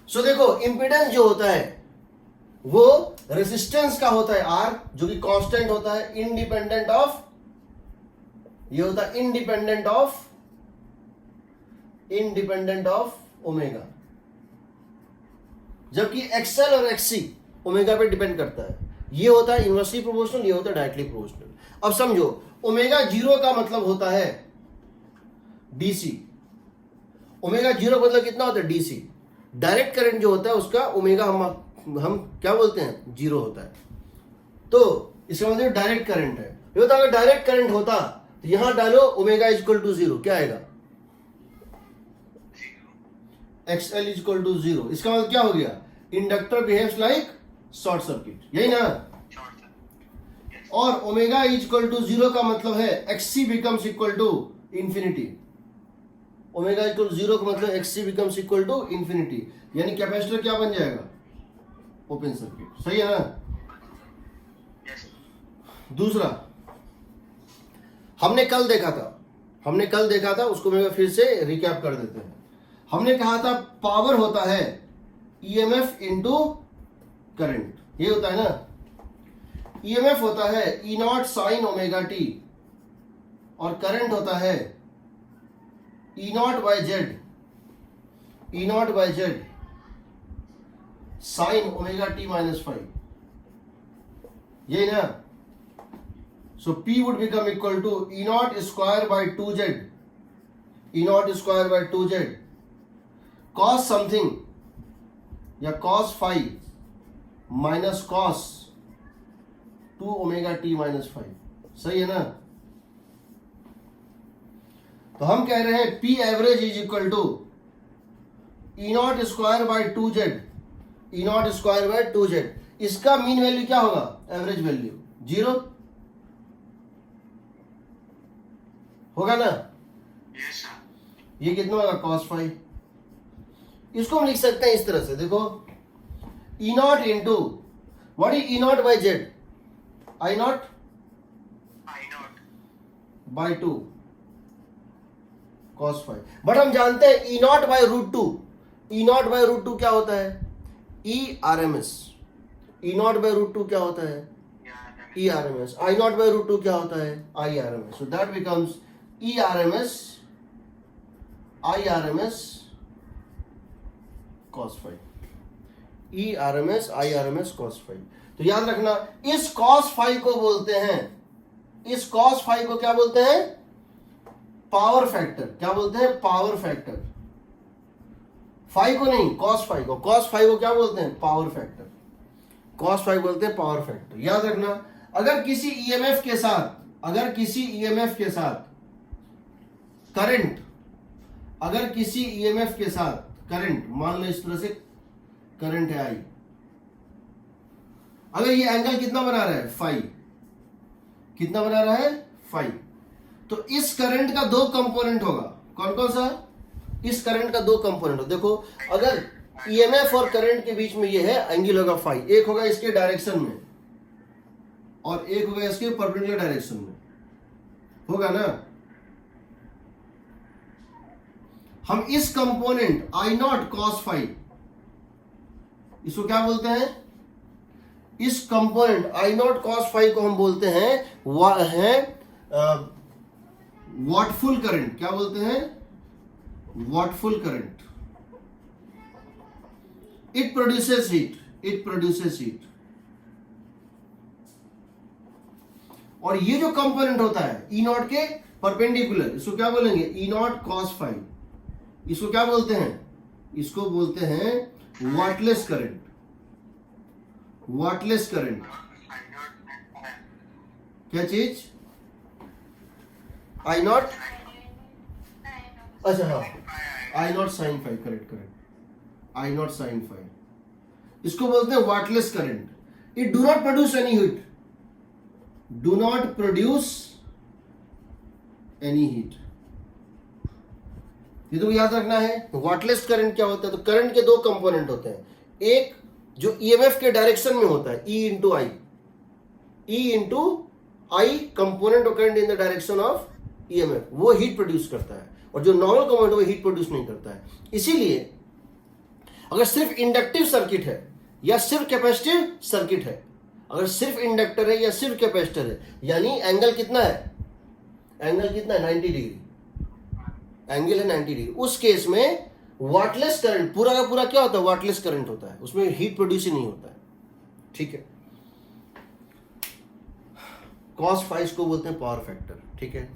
सो देखो इंपीडेंस जो होता है वो रेजिस्टेंस का होता है आर, जो कि कांस्टेंट होता है, इंडिपेंडेंट ऑफ, ये होता है इंडिपेंडेंट ऑफ ओमेगा, जबकि एक्सएल और एक्ससी ओमेगा पे डिपेंड करता है। ये होता है इनवर्सली प्रोपोर्शनल, ये होता है डायरेक्टली प्रोपोर्शनल। अब समझो ओमेगा जीरो का मतलब होता है डीसी। ओमेगा जीरो मतलब कितना होता है डीसी। डायरेक्ट करंट जो होता है उसका ओमेगा हम क्या बोलते हैं, जीरो होता है। तो इसका मतलब डायरेक्ट करंट है। ये होता अगर डायरेक्ट करंट होता तो यहां डालो omega is equal to zero, क्या आएगा, XL is equal to zero. इसका मतलब क्या हो गया, inductor behaves like short circuit, यही ना। और omega is equal to zero का मतलब है XC becomes equal to infinity. Omega equal to zero का मतलब XC becomes equal to infinity, यानी कैपेसिटर क्या बन जाएगा, ओपन सर्किट, सही है ना। दूसरा हमने कल देखा था, उसको मैं फिर से रिकैप कर देते हैं। हमने कहा था पावर होता है ईएमएफ इनटू करंट, ये होता है ना। ईएमएफ होता है E naught sine omega t और करंट होता है E not by Z sine omega t minus 5, यही ना। सो P would become equal to E naught square by 2Z, E naught square by 2Z cos something या cos phi minus cos 2 omega t minus 5, सही है ना। तो हम कह रहे हैं P average is equal to E naught square by 2Z, E naught square by 2Z। इसका मीन वैल्यू क्या होगा, एवरेज वैल्यू 0 होगा ना। ये कितना होगा, cos 5। इसको हम लिख सकते हैं इस तरह से, देखो E naught into what is E naught by Z, I naught by 2 cos 5। But हम जानते हैं E naught by root two, E naught by root two क्या होता है, E R M S. E naught by root two क्या होता है, E R M S. I naught by root two क्या होता है, I R M S. So that becomes E R M S I R M S cos 5, E R M S I R M S cos 5। तो याद रखना इस cos 5 को बोलते हैं, इस cos 5 को क्या बोलते हैं, पावर फैक्टर। क्या बोलते हैं, पावर फैक्टर। 5 को नहीं, cos 5 को, cos 5 को क्या बोलते हैं, पावर फैक्टर। cos 5 बोलते हैं पावर फैक्टर। याद रखना अगर किसी ईएमएफ के साथ करंट, अगर किसी ईएमएफ के साथ करंट, मान लो इस तरह से करंट है आई, अगर ये एंगल कितना बना रहा है, फाई, कितना बना रहा है, फाई, तो इस करंट का दो कंपोनेंट होगा। कौन कौन सा, इस करंट का दो कंपोनेंट होगा। देखो अगर ईएमएफ और करंट के बीच में ये है, एंगल होगा फाई। एक होगा इसके डायरेक्शन में और एक होगा इसके परपेंडिकुलर डायरेक्शन में, होगा ना। हम इस कंपोनेंट आई नॉट cos 5, इसको क्या बोलते हैं, इस कंपोनेंट आई नॉट cos 5 को हम बोलते हैं वॉटफुल करंट। क्या बोलते हैं, वॉटफुल करंट। इट प्रोड्यूसेस हीट, और ये जो कंपोनेंट होता है ई नॉट के परपेंडिकुलर, इसको क्या बोलेंगे, ई नॉट cos 5। इसको क्या बोलते हैं, इसको बोलते हैं वॉटलेस करंट। क्या चीज, आई नॉट, अच्छा हाँ, I naught sine 5, correct, I naught sine 5। इसको बोलते हैं wattless current. It do not produce any heat, ये तो याद रखना है। वॉटलेस करंट क्या होता है, तो करंट के दो कंपोनेंट होते हैं, एक जो ईएमएफ के डायरेक्शन में होता है, E into I component of current in the direction of EMF, वो हीट प्रोड्यूस करता है, और जो नॉर्मल कंपोनेंट वो हीट प्रोड्यूस नहीं करता है। इसीलिए अगर सिर्फ इंडक्टिव सर्किट है या सिर्फ कैपेसिटिव सर्किट है, अगर सिर्फ इंडक्टर है या सिर्फ कैपेसिटर है, यानी एंगल कितना है, एंगल कितना है 90 डिग्री, एंगल है 90 डिग्री। उस केस में वाटलेस करंट पूरा का पूरा क्या होता है, वाटलेस करंट होता है, उसमें हीट प्रोड्यूस ही नहीं होता है। ठीक है, cos फाइव इसको बोलते हैं पावर फैक्टर। ठीक है,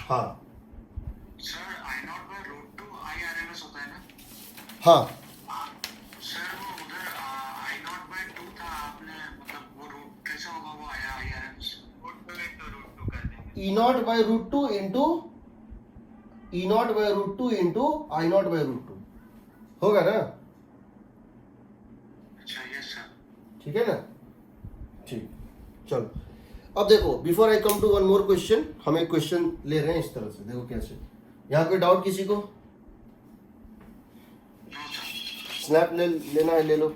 हाँ सर I0/√2 IRMS होता है ना? हाँ, सर वो उधर I0/2 था, आपने मतलब वो रूट कैसे होगा, वो आया IRMS √2 कर देंगे। E0/√2 into E0/√2 into I0/√2 होगा ना? अच्छा यस सर। ठीक है ना? ठीक, चलो अब देखो, before I come to one more question, हम एक क्वेश्चन ले रहे हैं इस तरह से, देखो कैसे। यहाँ कोई डाउट किसी को? स्नैप लेना है ले लो।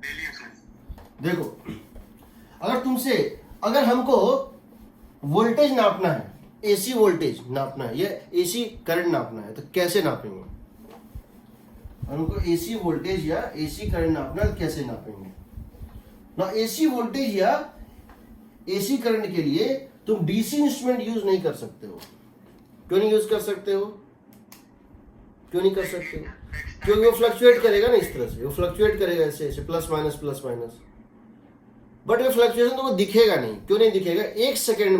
ले लिया सर। देखो, अगर हमको वोल्टेज नापना है, एसी वोल्टेज नापना है या एसी करंट नापना है, तो कैसे नापेंगे? हमको एसी वोल्टेज या एसी करंट नापना है, कैसे नापेंगे ना? एसी वोल्टेज या एसी करंट के लिए तुम डीसी इंस्ट्रूमेंट यूज नहीं कर सकते हो। क्यों नहीं यूज कर सकते हो? क्यों नहीं कर सकते हो? क्योंकि वो फ्लक्चुएट करेगा ना, इस तरह से वो फ्लक्चुएट करेगा, ऐसे ऐसे plus minus plus minus, but ये फ्लक्चुएशन तुमको दिखेगा नहीं। क्यों नहीं दिखेगा? एक सेकंड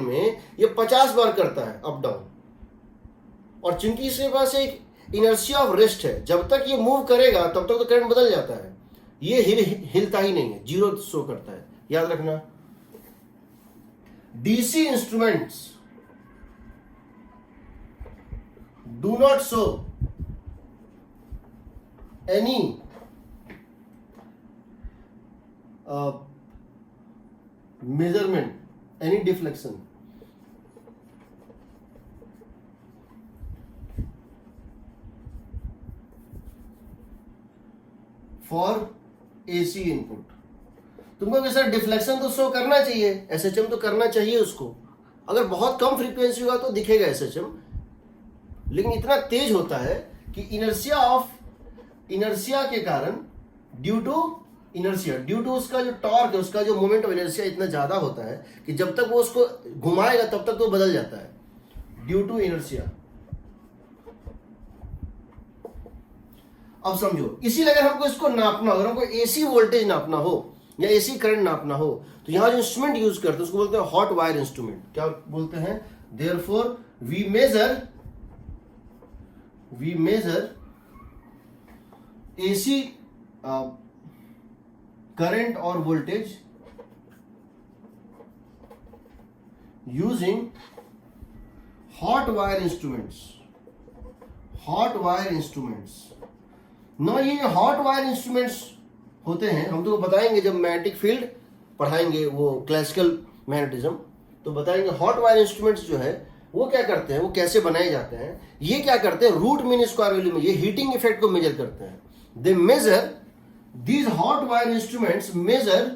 में ये 50 बार करता है अप डाउन, और चूंकि इसके पास एक इनर्शिया ऑफ रेस्ट है, जब तक ये मूव करेगा तब तक तो करंट बदल जाता है, ये हिलता ही नहीं है, जीरो शो करता है। याद रखना, DC instruments do not show any measurement, any deflection. For AC input, तुमको कैसा डिफ्लेक्शन तो शो करना चाहिए, एसएचएम तो करना चाहिए उसको। अगर बहुत कम फ्रीक्वेंसी होगा तो दिखेगा एसएचएम, लेकिन इतना तेज होता है कि इनर्शिया के कारण, ड्यू टू उसका जो टॉर्क है, उसका जो मोमेंट ऑफ इनर्शिया इतना ज्यादा होता है कि जब तक वो उसको घुमाएगा तब तक तो बदल जाता है, ड्यू टू इनर्शिया। अब समझो, इसीलिए अगर हमको इसको नापना हो, अगर हमको एसी वोल्टेज नापना हो या एसी करंट नापना हो, तो यहां जो इंस्ट्रूमेंट यूज करते हैं उसको बोलते हैं हॉट वायर इंस्ट्रूमेंट। क्या बोलते हैं? Therefore we measure AC current or voltage using hot wire instruments। ना ये हॉट वायर इंस्ट्रूमेंट्स होते हैं, हम तो बताएंगे जब मैग्नेटिक फील्ड पढ़ाएंगे, वो क्लासिकल मैग्नेटिज्म, तो बताएंगे हॉट वायर इंस्ट्रूमेंट्स जो है वो क्या करते हैं, वो कैसे बनाए जाते हैं। ये क्या करते हैं, रूट मीन स्क्वायर वैल्यू में ये हीटिंग इफेक्ट को मेजर करते हैं। दे major, these hot wire instruments measure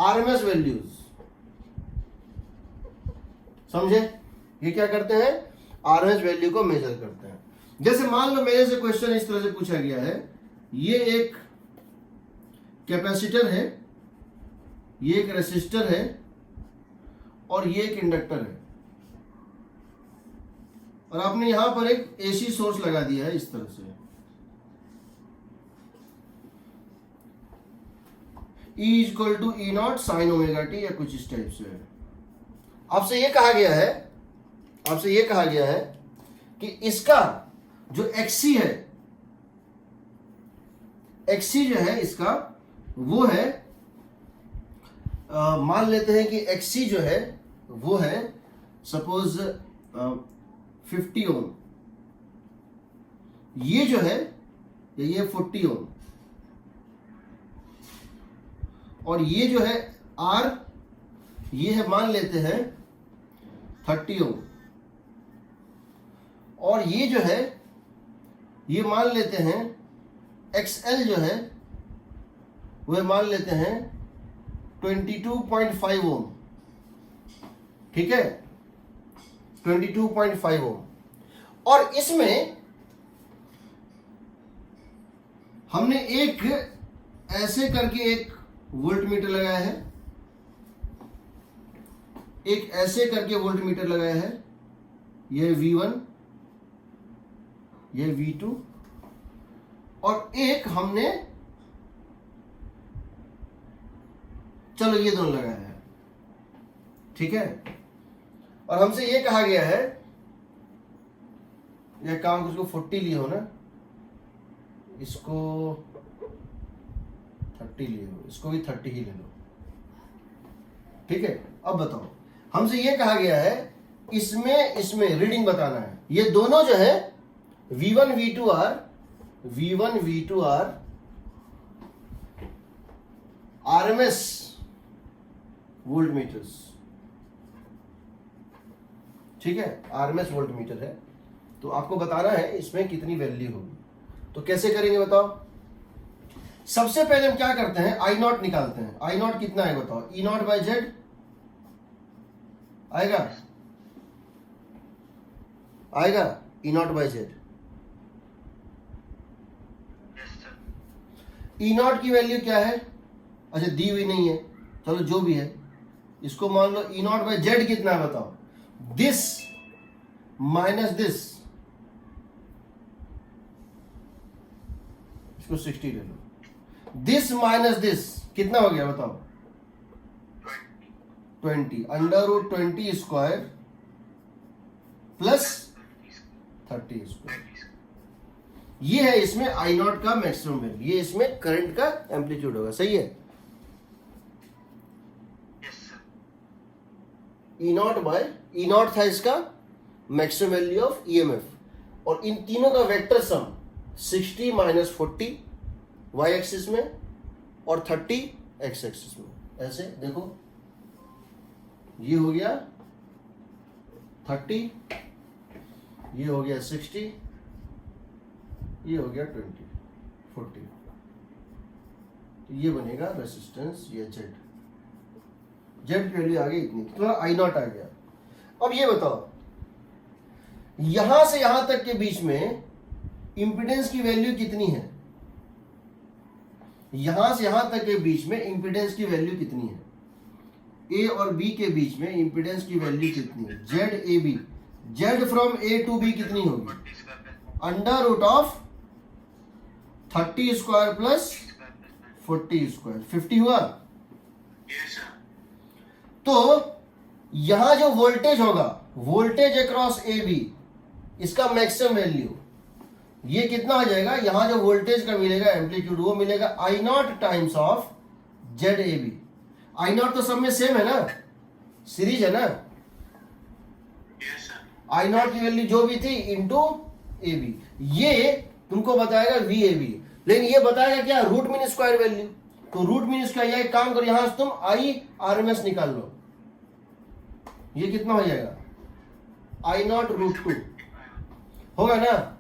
RMS values। समझे? ये क्या करते हैं? RMS वैल्यू को मेजर करते हैं। जैसे मान लो मेरे से क्वेश्चन इस तरह से पूछा गया है, ये एक कैपेसिटर है, ये एक रेसिस्टर है, और ये एक इंडक्टर है, और आपने यहां पर एक एसी सोर्स लगा दिया है इस तरह से। E equal to E0 sine omega t या कुछ इस टाइप से। आपसे ये कहा गया है कि इसका जो XC है, XC जो है इसका वो है, मान लेते हैं कि XC जो है वो है सपोज 50 ओम, ये जो है ये 40 ओम, और ये जो है R, ये है मान लेते हैं 30 ओम, और ये जो है ये मान लेते हैं XL जो है वह मान लेते हैं 22.5 ओम, ठीक है, 22.5 ओम। और इसमें हमने एक ऐसे करके एक वोल्ट मीटर लगाया है, एक ऐसे करके वोल्ट मीटर लगाया है, यह V1, यह V2, और एक हमने, चलो ये दोनों लगाया है, ठीक है। और हमसे ये कहा गया है, यह काम उसको 40 लिए हो ना, इसको 30 लिए हो, इसको भी 30 ही ले लो, ठीक है। अब बताओ, हमसे ये कहा गया है इसमें रीडिंग बताना है। ये दोनों जो है V1 V2 are RMS volt metres, ठीक है, RMS वोल्ट मीटर है। तो आपको बताना है इसमें कितनी वैल्यू होगी। तो कैसे करेंगे बताओ? सबसे पहले हम क्या करते हैं, आई नॉट निकालते हैं। आई नॉट कितना है बताओ? ई नॉट बाय जेड आएगा, आएगा E not by Z. E naught की वैल्यू क्या है? अच्छा दी हुई नहीं है, चलो जो भी है इसको मान लो। ई नॉट बाय जेड कितना है बताओ? दिस माइनस दिस, इसको 60 ले लो। दिस माइनस दिस कितना हो गया बताओ? 20 under root 20 square plus 30 square. ये है इसमें आई नॉट का मैक्सिमम वैल्यू, ये इसमें करंट का एम्पलीट्यूड होगा, सही है। E not by, E naught था इसका मैक्सिमम वैल्यू ऑफ ईएमएफ, और इन तीनों का vector sum 60 minus 40 Y axis में और 30 एक्स एक्सिस में। ऐसे देखो, ये हो गया 30, ये हो गया 60, ये हो गया 20 40। तो ये बनेगा रेसिस्टेंस, ये जेड, जेड की वैल्यू आ गई इतनी, तो आई नॉट आ गया। अब ये बताओ, यहां से यहां तक के बीच में इंपिडेंस की वैल्यू कितनी है? यहां से यहां तक के बीच में इंपिडेंस की वैल्यू कितनी है? ए और बी के बीच में इंपिडेंस की वैल्यू कितनी है? Z A B, Z from A to B कितनी होगी? Under root of 30 square plus 40 square, 50 हुआ। तो यहां जो वोल्टेज होगा, वोल्टेज अक्रॉस ए बी, इसका मैक्सिमम वैल्यू ये कितना आ जाएगा? यहां जो वोल्टेज का मिलेगा एम्पलीट्यूड, वो मिलेगा I naught times of Z A B. I naught तो सब में सेम है ना, सीरीज है ना। आई नॉट की वैल्यू जो भी थी इंटू ए बी, ये तुमको बताएगा वी ए बी, लेकिन ये बताएगा क्या? Root mean square value. तो रूट मीन स्क्वायर, यह काम करो, यहां से तुम आई आरएमएस निकाल लो, ये कितना हो जाएगा? आई नॉट रूट 2 होगा ना,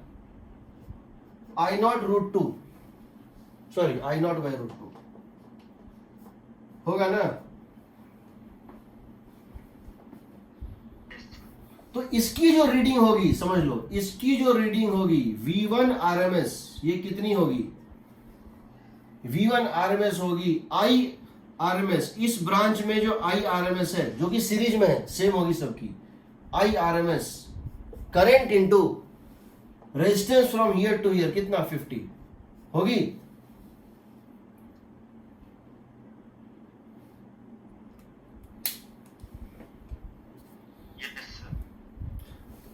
I naught root 2, sorry I naught by root 2 होगा ना। तो इसकी जो रीडिंग होगी, समझ लो, इसकी जो रीडिंग होगी V1 RMS, ये कितनी होगी? V1 RMS होगी I RMS, इस ब्रांच में जो I RMS है, जो कि सीरीज में है, सेम होगी सबकी। I RMS current into resistance from here to here, कितना? 50 होगी।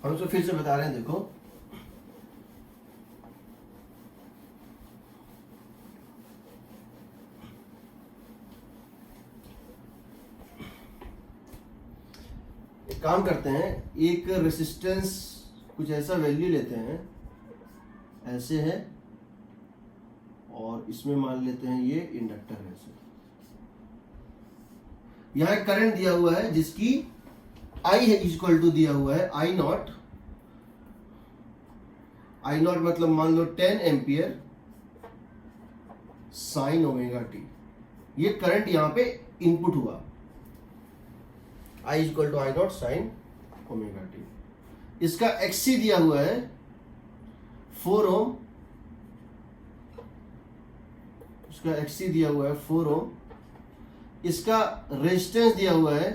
हम तो फिर से बता रहे हैं, देखो एक काम करते हैं, एक रेसिस्टेंस कुछ ऐसा वैल्यू लेते हैं, ऐसे है, और इसमें मान लेते हैं ये इंडक्टर है। ऐसे यहां एक करंट दिया हुआ है जिसकी I है इक्वल टू दिया हुआ है आई नॉट मतलब मान लो 10 एम्पियर साइन ओमेगा टी, ये करंट यहाँ पे इनपुट हुआ, I equal to I naught sine omega t. इसका XC दिया हुआ है 4 ओम, इसका XC दिया हुआ है 4 ओम, इसका रेजिस्टेंस दिया हुआ है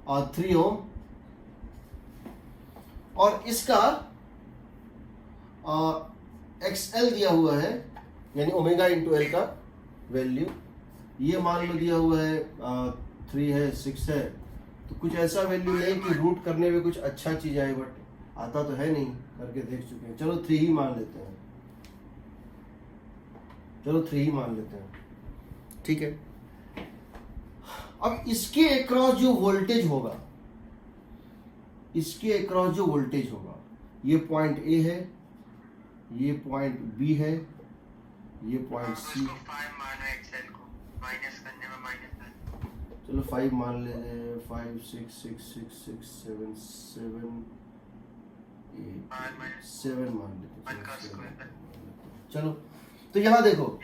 और 3 ओम, और इसका XL दिया हुआ है, यानी ओमेगा इंटू एल का वैल्यू ये मान लो दिया हुआ है 3 है 6 है, तो कुछ ऐसा वैल्यू नहीं कि रूट करने में कुछ अच्छा चीज आए, बट आता तो है नहीं, करके देख चुके हैं। चलो 3 ही मान लेते हैं, चलो 3 ही मान लेते हैं, ठीक है। अब इसके अक्रॉस जो वोल्टेज होगा, इसके अक्रॉस जो वोल्टेज होगा, ये पॉइंट ए है, ये पॉइंट बी है, ये पॉइंट सी, उसको 5 मानो एक्सेल को माइनस करने में माइनस है। चलो 5 मान ले रहे हैं, 5 6 6 6 6 7 7 8 7 मान लेते हैं, का स्क्वायर। चलो। तो यहाँ देखो,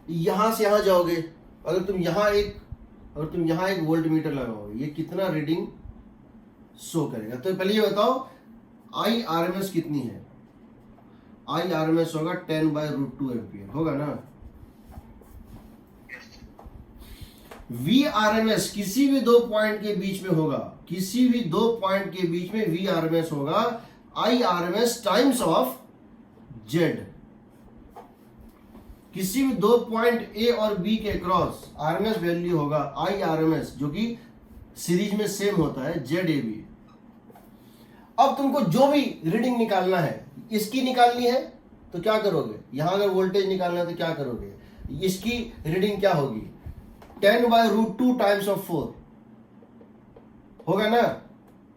यहाँ से यहाँ जाओगे, अगर तुम यहाँ एक वोल्ट मीटर लगाओगे, ये कितना रीडिंग शो करेगा? तो पहले ये बताओ आई आर एम एस कितनी है? आई आर एम एस होगा 10/√2 एम्पियर, होगा ना। वी आर एम एस किसी भी दो पॉइंट के बीच में होगा, किसी भी दो पॉइंट के बीच में वी आर एम एस होगा I R M S times of Z. किसी भी दो पॉइंट ए और बी के क्रॉस आरएमएस वैल्यू होगा आई आरएमएस, जो कि सीरीज में सेम होता है जेड ए बी। अब तुमको जो भी रीडिंग निकालना है, इसकी निकालनी है तो क्या करोगे? यहां अगर वोल्टेज निकालना है तो क्या करोगे? इसकी रीडिंग क्या होगी? 10/√2 टाइम्स ऑफ 4 होगा ना।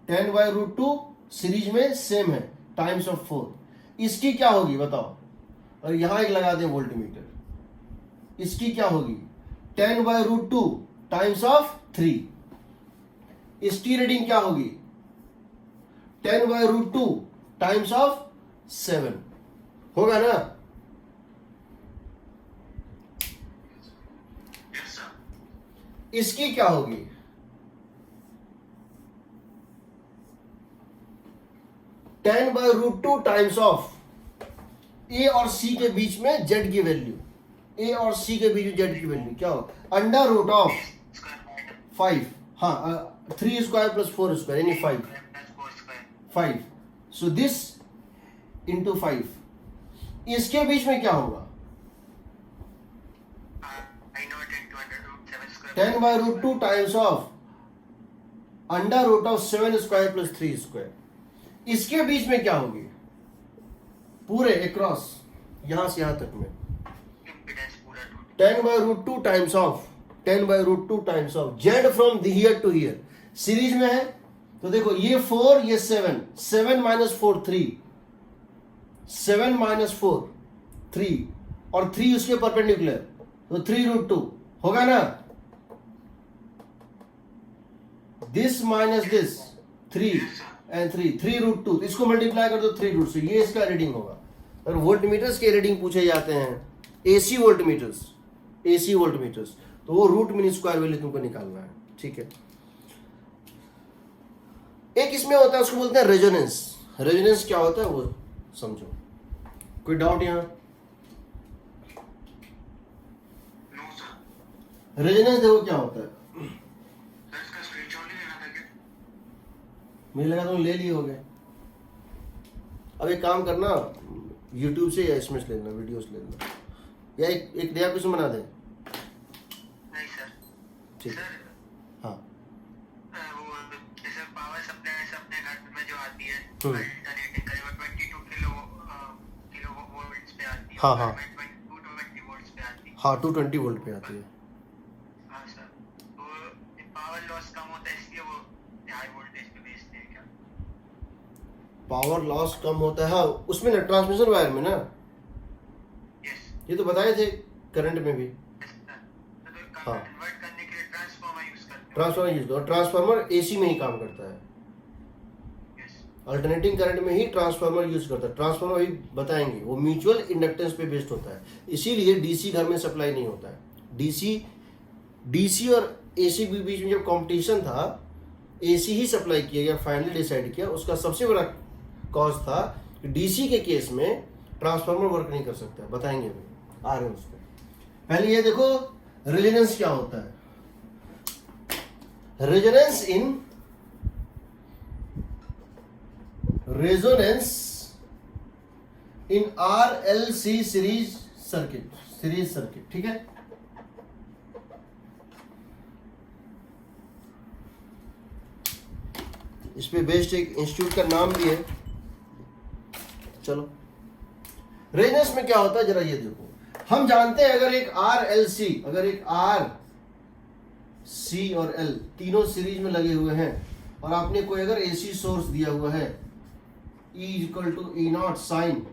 10/√2 सीरीज में सेम है, टाइम्स ऑफ 4। इसकी क्या होगी बताओ? और यहां एक लगा दें वोल्ट मीटर, इसकी क्या होगी? 10/√2 टाइम्स ऑफ 3। इसकी रीडिंग क्या होगी? 10/√2 टाइम्स ऑफ 7, होगा ना। Yes sir. इसकी क्या होगी? 10/√2 टाइम्स ऑफ ए और सी के बीच में जेड की वैल्यू, ए और सी के बीच में जेड की वैल्यू क्या हो? अंडर रूट ऑफ 5, हाँ 3 स्क्वायर प्लस 4 स्क्वायर यानी 5। So this into 5। इसके बीच में क्या होगा? 10/√2 times of under root of 7 square plus 3 square. इसके बीच में क्या होगी? पूरे अक्रॉस यहां से यहां तक में 10/√2 times of 10/√2 times of Z from here to here. Series में है तो देखो ये 4 ये 7, 7 - 4 3, 7 - 4 3 और 3 उसके परपेंडिकुलर, तो 3√2 होगा ना। दिस माइनस दिस 3 एंड 3√2, इसको मल्टीप्लाई कर दो 3 रूट से, ये इसका रीडिंग होगा। और वोल्ट मीटर्स के रीडिंग पूछे जाते हैं, AC volt meters, AC volt meters, तो वो रूट मीन स्क्वायर वैल्यू तुमको निकालना है, ठीक है। एक इसमें होता है, उसको बोलते हैं रेजोनेंस। रेजोनेंस क्या होता है वो समझो। कोई डाउट यहाँ? No sir. रेजोनेंस देखो क्या होता है। सर इसका स्क्रीनशॉट नहीं लेना था क्या? मुझे लगा तुम ले लिए होगे। अब एक काम करना, यूट्यूब से या इसमें से लेना, वीडियोस ले लेना, या एक नया क्वेश्चन बना दे। नहीं सर। ठीक है, सर हाँ वो जैसे पावर सप्लाई से अपने घर में जो आती है अल्टरनेटिंग करीब 22 किलो वोल्ट्स पे आती है। हाँ, हाँ। 220 वोल्ट्स पे आती है। हाँ 220 वोल्ट पे आती है। हाँ सर। तो पावर लॉस कम होता है इसलिए वो हाई वोल्टेज पे बेचते हैं क्या? पावर लॉस कम होता है, हाँ उसमें ना, ट्रांसमिशन वायर में ना, यस। ये तो बताए थे करंट में भी। तो हाँ। कन्वर्ट करने के लिए ट्रांसफार्मर यूज करते हैं। ट्रांसफार्मर यूज करो, ट्रांसफार्मर एसी में ही काम करता है, यस। अल्टरनेटिंग करंट में ही ट्रांसफार्मर यूज करता है। ट्रांसफार्मर भी बताएंगे, वो म्यूचुअल इंडक्टेंस पे बेस्ड होता है, इसीलिए डीसी घर में सप्लाई नहीं होता है, डीसी और एसी के बीच में जब कंपटीशन था, एसी ही सप्लाई किया गया, फाइनली डिसाइड किया। उसका सबसे बड़ा कॉज था कि डीसी के केस में ट्रांसफार्मर वर्क नहीं कर सकता। बताएंगे अभी, आ रहे हैं उस पर। पहले ये देखो रेजोनेंस क्या होता है। Resonance in RLC series circuit, ठीक है। इस पे बेस्ड एक इंस्टीट्यूट का नाम भी है। चलो, रेजोनेंस में क्या होता है जरा ये देखो। हम जानते हैं अगर एक RC और L तीनों सीरीज में लगे हुए हैं और आपने कोई अगर AC सोर्स दिया हुआ है E = E0 sine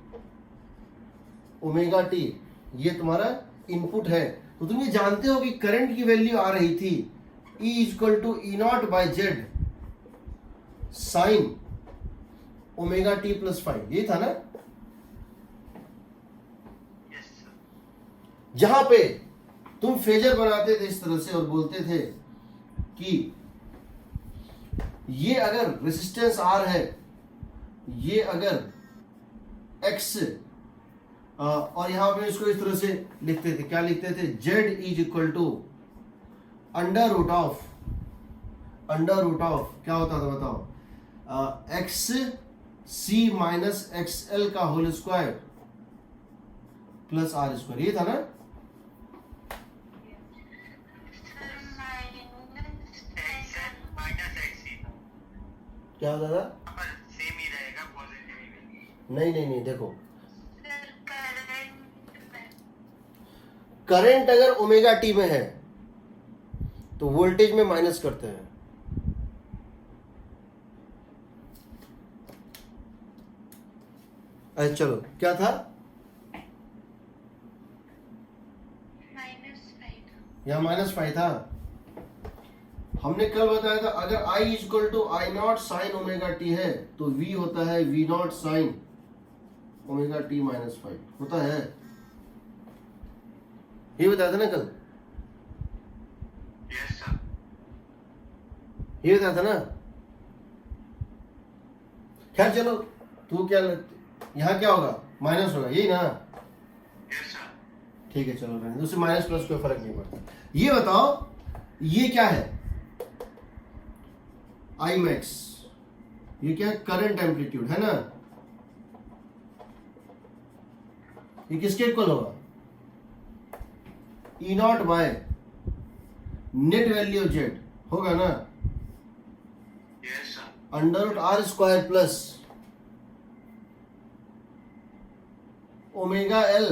omega t, ये तुम्हारा इनपुट है। तो तुम ये जानते हो कि करंट की वैल्यू आ रही थी E = E0/Z sign omega T + 5, ये था ना। जहां पे तुम फेजर बनाते थे इस तरह से और बोलते थे कि ये अगर रेजिस्टेंस R है, ये अगर X, और यहां पे इसको इस तरह से लिखते थे, क्या लिखते थे, Z = अंडर रूट ऑफ क्या होता था बताओ, XC - XL का होल स्क्वायर प्लस R², ये था ना। क्या होता था? सेम ही रहेगा, पॉजिटिव। नहीं, देखो करंट अगर ओमेगा टी में है तो वोल्टेज में माइनस करते हैं। अच्छा चलो, क्या था? यहाँ -5 था। हमने कल बताया था अगर I = I0 sign omega T है तो V होता है V0 साइन ओमेगा टी -5 होता है। ये बताया था ना कल, यस सर। ये बताया था ना। खैर चलो, तू क्या यहाँ क्या होगा, माइनस होगा, यही ना। Yes sir. ठीक है चलो, रहने दो, उससे माइनस प्लस कोई फर्क नहीं पड़ता। ये बताओ ये क्या है, Imax, ये क्या है, करंट एम्पलीट्यूड है ना। ये किसके इक्वल होगा, E0 by net value Z होगा ना, yes sir. √R² plus omega L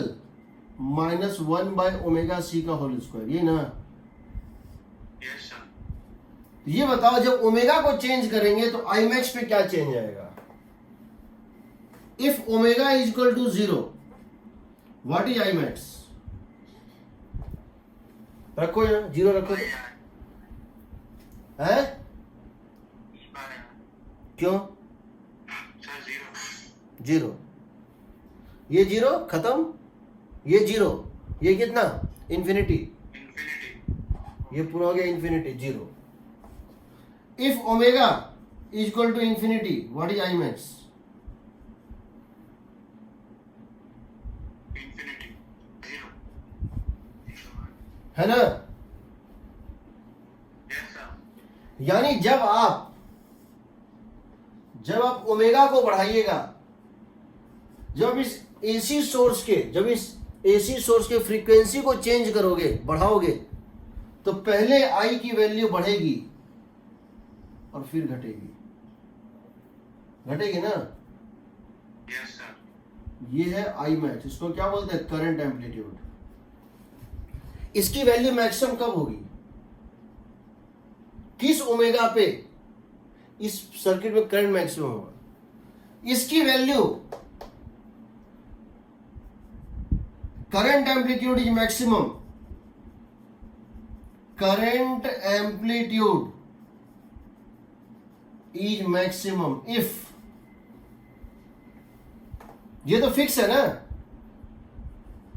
-1/ओमेगा C का होल स्क्वायर, ये ना। Yes sir. ये बताओ जब ओमेगा को चेंज करेंगे तो Imax पे क्या चेंज आएगा। If omega = 0, what is Imax? रखो यहाँ 0 रखो, है क्यों सर? 0, ये 0 खत्म, ये 0, ये कितना, इन्फिनिटी, इन्फिनिटी। ये पूरा हो गया infinity 0। If omega = infinity, what is Imax? Infinity 0 है ना। Yes sir. यानी जब आप ओमेगा को बढ़ाइएगा, जब इस एसी सोर्स के फ्रीक्वेंसी को चेंज करोगे, बढ़ाओगे, तो पहले आई की वैल्यू बढ़ेगी और फिर घटेगी ना। Yes sir. ये है Imax, इसको क्या बोलते हैं, करंट एम्पलीट्यूड। इसकी वैल्यू मैक्सिमम कब होगी, किस ओमेगा पे इस सर्किट में करंट मैक्सिमम होगा। इसकी value, current amplitude is maximum, current amplitude is maximum if, ये तो फिक्स है ना,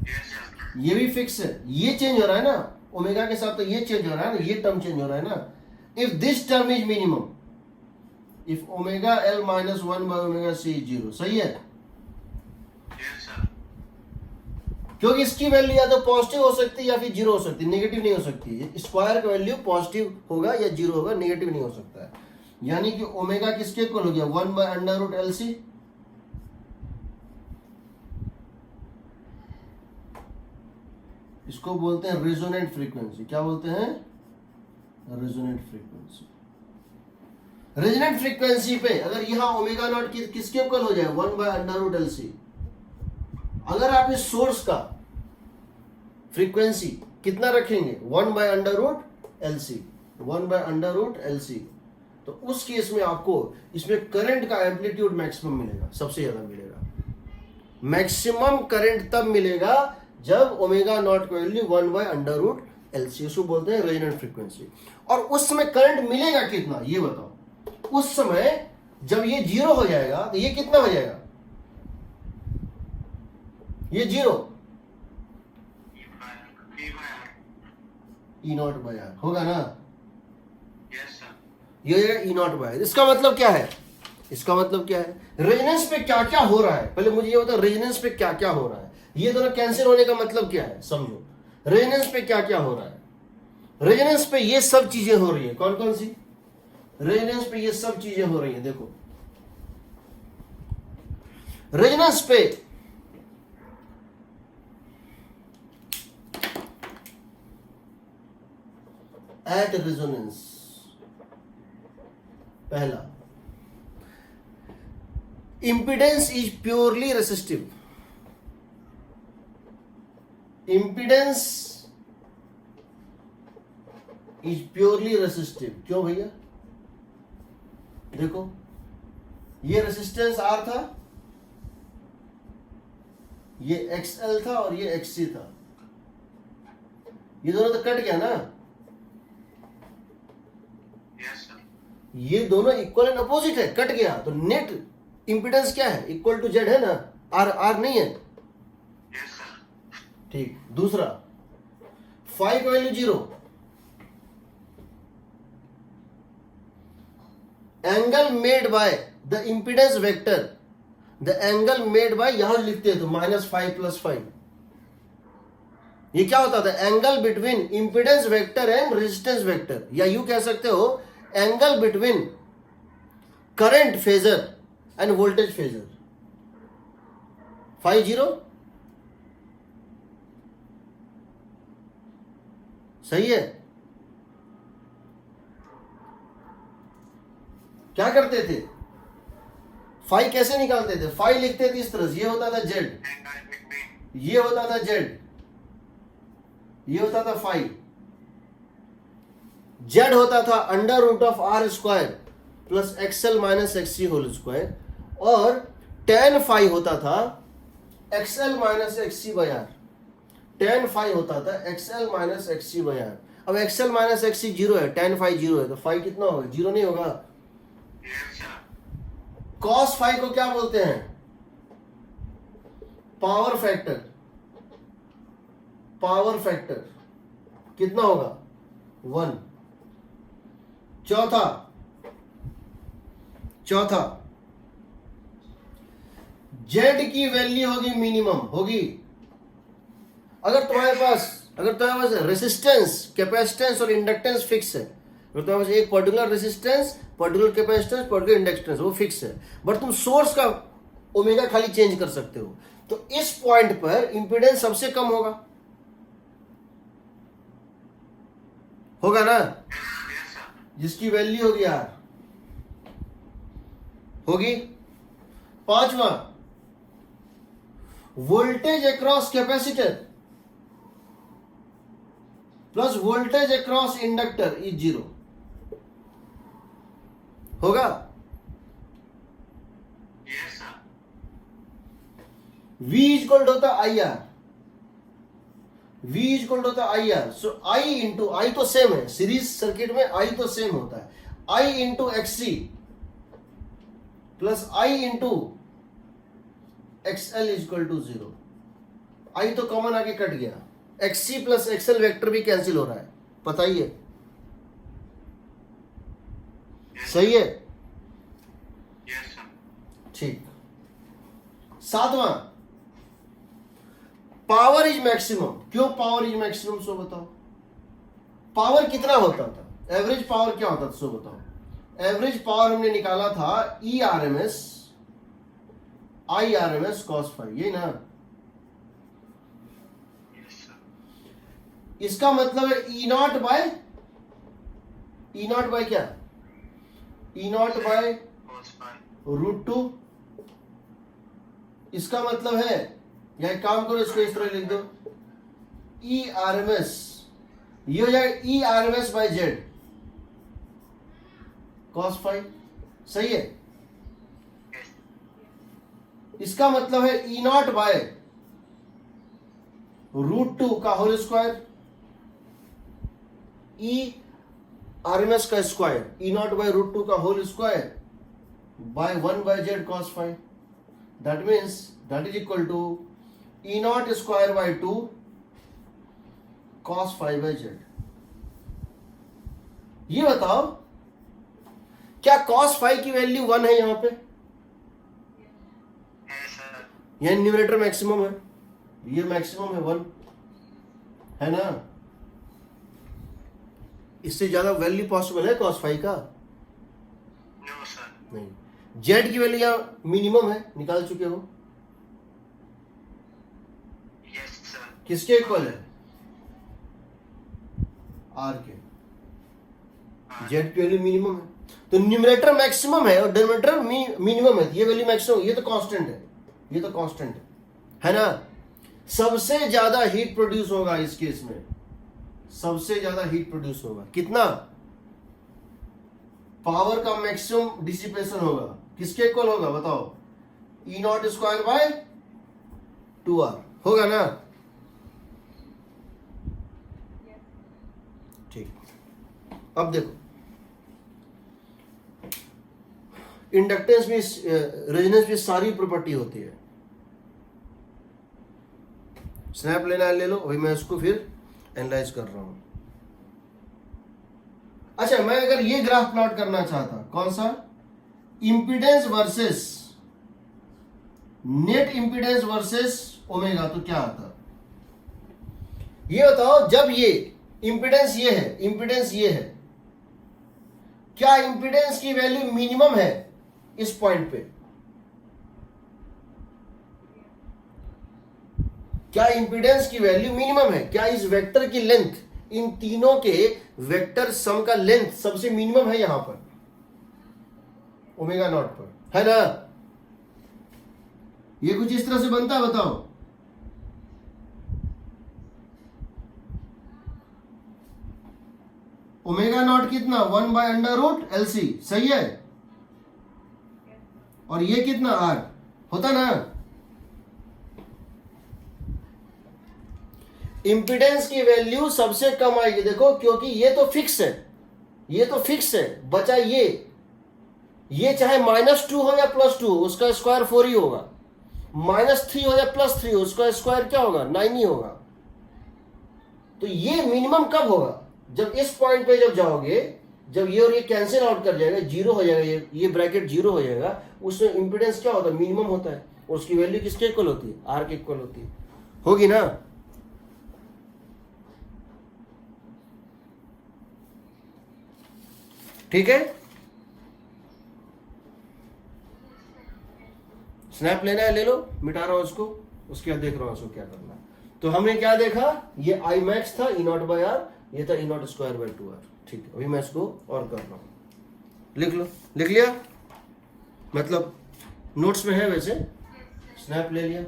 यस सर। ये भी फिक्स है, ये चेंज हो रहा है ना, ओमेगा के साथ तो ये चेंज हो रहा है ना, ये टर्म चेंज हो रहा है ना. If this term is minimum, if omega L minus 1 by omega C is 0, सही है. Yes sir. क्योंकि इसकी वैल्यू या तो पॉजिटिव हो सकती है या फिर जीरो हो सकती है, नेगेटिव नहीं हो सकती है. स्क्वायर का वैल्यू पॉजिटिव होगा या जीरो होगा, नेगेटिव नहीं हो सकता है. यानी कि ओमेगा किसके इक्वल हो गया, 1 by under root L C. इसको बोलते हैं रेजोनेंट फ्रीक्वेंसी. क्या बोलते हैं, रेजोनेंट फ्रीक्वेंसी. रेजोनेंट फ्रीक्वेंसी पे अगर यहां ओमेगा नॉट किसके इक्वल हो जाए, 1 by under root L C. अगर आप इस सोर्स का फ्रीक्वेंसी कितना रखेंगे, 1 by under root L C, 1 by under root L C, तो उस केस में आपको इसमें करंट का एम्पलीट्यूड मैक्सिमम मिलेगा, सबसे ज्यादा मिलेगा. मैक्सिमम करंट तब मिलेगा जब ओमेगा नॉट की value 1 by under root L C, उसको बोलते हैं रेजोनेंट फ्रीक्वेंसी. और उस समय करंट मिलेगा कितना, ये बताओ. उस समय जब ये जीरो हो जाएगा तो ये कितना हो जाएगा, ये zero, E not by R होगा ना. Yes sir. ये ई नॉट बाय. इसका मतलब क्या है, इसका मतलब क्या है, रेजोनेंस पे क्या क्या हो रहा है. पहले मुझे ये बताओ रेजोनेंस पे क्या क्या हो रहा है. ये दोनों कैंसिल होने का मतलब क्या है, समझो. रेजोनेंस पे क्या क्या हो रहा है, रेजोनेंस पे ये सब चीजें हो रही है. कौन कौन सी, रेजोनेंस पे ये सब चीजें हो रही है. देखो रेजोनेंस पे एट रेजोनेंस, पहला, impedance is purely resistive. Impedance is purely resistive. क्यों भैया, देखो ये रेसिस्टेंस आर था, ये एक्सएल था और ये एक्ससी था. ये दोनों तो कट गया ना. Yes sir. ये दोनों इक्वल एंड अपोजिट है, कट गया. तो नेट इंपिडेंस क्या है, इक्वल टू जेड है ना, आर आर नहीं है. Yes sir. ठीक. दूसरा, फाई का value zero, angle made by the impedance vector, the angle made by, यहां लिखते हैं तो -5 + 5. ये क्या होता था, angle between impedance vector and resistance vector, या यू कह सकते हो angle between current phasor end voltage phasor. 5 0 सही है. क्या करते थे, फाई कैसे निकालते थे, फाई लिखते थे इस तरह से, ये होता था जेड, एंगल बिटवीन. ये होता था जेड, ये होता था फाई. जेड होता था under root of R square plus XL minus XC whole square, और टेन फाई होता था XL minus XC by R. Tan phi होता था XL minus XC by R. अब एक्सएल माइनस एक्ससी जीरो है, tan phi zero है, तो phi कितना होगा, जीरो नहीं होगा. Yes sir. कॉस फाई को क्या बोलते हैं, पावर फैक्टर. पावर फैक्टर कितना होगा, 1. चौथा जेड की वैल्यू होगी मिनिमम, होगी अगर तुम्हारे पास रेसिस्टेंस, कैपेसिटेंस और इंडक्टेंस फिक्स है. अगर तुम्हारे पास एक particular resistance, particular capacitance, particular inductance, वो फिक्स है, बट तुम सोर्स का ओमेगा खाली चेंज कर सकते हो. तो इस पॉइंट पर इंपीडेंस सबसे कम होगा ना, यस सर. जिसकी वैल्यू होगी आर, होगी. पांचवा, voltage across capacitor plus voltage across inductor is zero, होगा. Yes sir. V इक्वल होता आई आर, V इक्वल होता I are. So I into, आई तो सेम है सीरीज सर्किट में, आई तो सेम होता है. I into XC plus I into XL equal to 0. I तो कॉमन आके कट गया, XC प्लस XL वेक्टर भी कैंसिल हो रहा है, पता ही है, सही है। Yes sir. ठीक। सातवां, पावर इज मैक्सिमम। क्यों पावर इज मैक्सिमम, सो बताओ। पावर कितना होता था, एवरेज पावर क्या होता था, सो बताओ। एवरेज पावर हमने निकाला था ERMS IRMS cos फाई, यही ना। Yes sir. इसका मतलब है E नॉट बाय क्या, E not by cos phi। √2। इसका मतलब है, या एक काम करो, इसको इस तरह लिख दो, ERMS, ये हो जाएगा ERMS by Z cos phi, सही है। यस। इसका मतलब है E नॉट बाय √2 का होल स्क्वायर, ERMS का स्क्वायर, E नॉट बाय √2 का whole square by 1 by Z cos phi. That means that is equal to E not square by 2 cos phi by Z। ये बताओ, क्या cos phi की value 1 है यहां पे, है सर। यह न्यूमरेटर मैक्सिमम है, ये मैक्सिमम है 1, है ना। इससे ज्यादा वैल्यू पॉसिबल है cos फाई का, नो सर। नहीं। Z की वैल्यू यहाँ मिनिमम है, निकाल चुके हो, यस सर। किसके इक्वल है, R के। Z की वैल्यू मिनिमम है, तो न्यूमरेटर मैक्सिमम है और डिनोमिनेटर मिनिमम है, ये वैल्यू मैक्सिमम, ये तो कांस्टेंट है, ये तो कांस्टेंट है ना। सबसे ज्यादा हीट प्रोड्यूस होगा इस केस में, सबसे ज्यादा हीट प्रोड्यूस होगा, कितना, पावर का मैक्सिमम डिसिपेशन होगा, किसके इक्वल होगा बताओ, E not square bye 2R होगा ना। ठीक, अब देखो, इंडक्टेंस में, रेजोनेंस में सारी प्रॉपर्टी होती है। स्नैप लेना है ले लो, अभी मैं इसको फिर एनालाइज कर रहा हूं। अच्छा, मैं अगर ये ग्राफ प्लॉट करना चाहता, कौन सा, impedance versus net impedance versus omega, तो क्या आता, ये बताओ। जब ये इंपीडेंस ये है, इंपीडेंस ये है, क्या इंपीडेंस की वैल्यू मिनिमम है इस पॉइंट पे, क्या इंपीडेंस की वैल्यू मिनिमम है, क्या इस वेक्टर की लेंथ, इन तीनों के वेक्टर सम का लेंथ सबसे मिनिमम है यहां पर ओमेगा नॉट पर, है ना। ये कुछ इस तरह से बनता है, बताओ। ओमेगा नॉट कितना, 1 बाय √LC, सही है। और ये कितना, R होता ना। इंपीडेंस की वैल्यू सबसे कम आएगी, देखो, क्योंकि ये तो फिक्स है, ये तो फिक्स है, बचा ये चाहे -2 हो या +2, उसका स्क्वायर 4 ही होगा, -3 हो या +3, उसका स्क्वायर क्या होगा, 9 ही होगा। तो ये मिनिमम कब होगा, जब इस पॉइंट पे जब जाओगे, जब ये और ये कैंसिल आउट कर जाएगा, जीरो हो जाएगा, ये ब्रैकेट जीरो हो जाएगा, उसमें इंपीडेंस क्या होता है, मिनिमम होता है, और उसकी वैल्यू किसके इक्वल होती है, R के इक्वल होती है, होगी ना। ठीक है, स्नैप लेना है ले लो, मिटा रहा हूं उसको, उसके बाद देख रहा हूं उसको क्या करना है। तो हमने क्या देखा, ये I max था E नॉट बाय R, ये था E not square bye 2R। ठीक है, अभी मैं इसको और कर रहा हूं, लिख लो, लिख लिया, मतलब नोट्स में है वैसे, स्नैप ले लिया।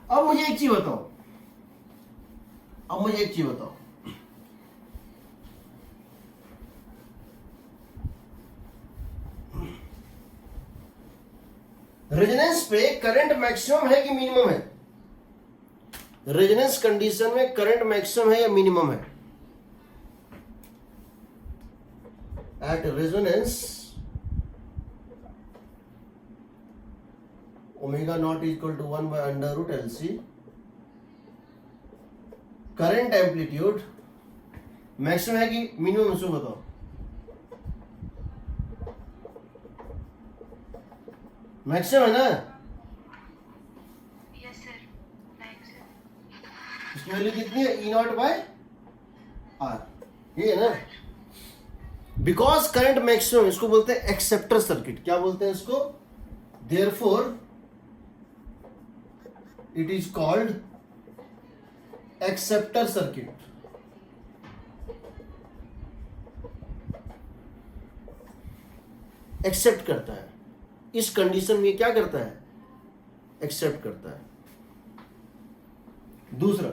अब मुझे एक चीज बताओ, रेजोनेंस पे करंट मैक्सिमम है कि मिनिमम है, रेजोनेंस कंडीशन में करंट मैक्सिमम है या मिनिमम है, at resonance omega not equal to 1 by under root L C, current amplitude maximum है कि मिनिमम, इसको बताओ। मैक्सिमम है ना, यस सर, इसकी वैल्यू कितनी है, ई नॉट बाय आर, ये है ना। बिकॉज करंट मैक्सिमम, इसको बोलते हैं एक्सेप्टर सर्किट। क्या बोलते हैं इसको, therefore it is called acceptor circuit. Accept करता है, इस कंडीशन में क्या करता है, एक्सेप्ट करता है। दूसरा,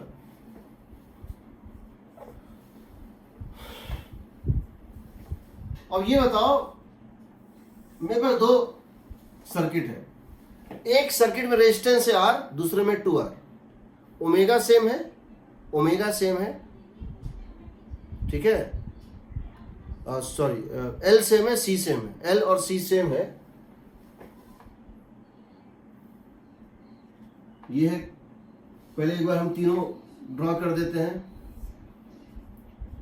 अब ये बताओ, मेरे पास दो सर्किट है, एक सर्किट में रेजिस्टेंस है आर, दूसरे में 2R, ओमेगा सेम है, ओमेगा सेम है, ठीक है, सॉरी एल सेम है, सी सेम है, एल और सी सेम है। ये है, पहले एक बार हम तीनों ड्रॉ कर देते हैं।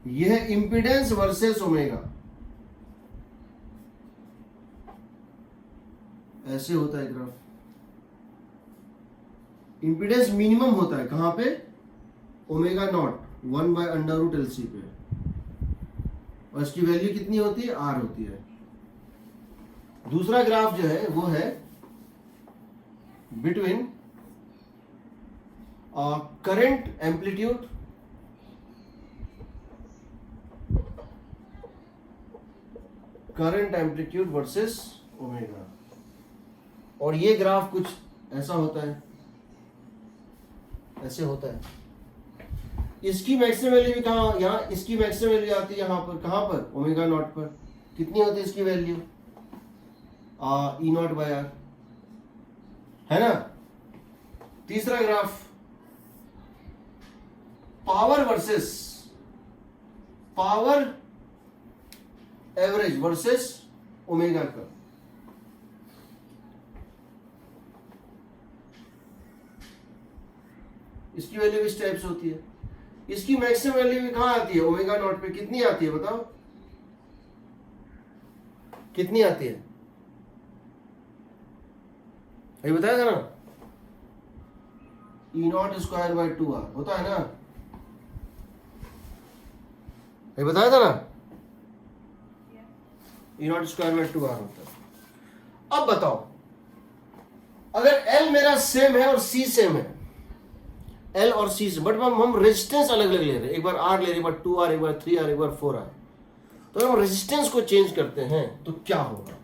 यह है इंपीडेंस वर्सेस ओमेगा, ऐसे होता है ग्राफ। इंपीडेंस मिनिमम होता है कहां पे, omega not 1 by under root L C पे, और इसकी वैल्यू कितनी होती है, आर होती है। दूसरा ग्राफ जो है वो है between current amplitude versus omega, और ये ग्राफ कुछ ऐसा होता है, ऐसे होता है। इसकी मैक्सिमम वैल्यू भी कहाँ, यहाँ इसकी मैक्सिमम वैल्यू आती है यहाँ पर, कहाँ पर, ओमेगा नॉट पर। कितनी होती है इसकी value, E not by R, है ना। तीसरा graph power versus power average versus omega का। इसकी वैल्यू इस टाइप से होती है। इसकी मैक्सिमम वैल्यू भी कहां आती है, ओमेगा नॉट पे। कितनी आती है बताओ, कितनी आती है, ये बताया था ना, ई नॉट स्क्वायर बाय 2R होता है ना, ये बताया था ना, ई नॉट स्क्वायर बाय 2R होता है। अब बताओ, अगर L मेरा सेम है और C सेम है, L और C से, बट हम रेजिस्टेंस अलग अलग ले रहे हैं, एक बार R ले रहे हैं, एक बार 2R, एक बार 3R, एक बार 4R, तो हम रेजिस्टेंस को चेंज करते हैं तो क्या होगा,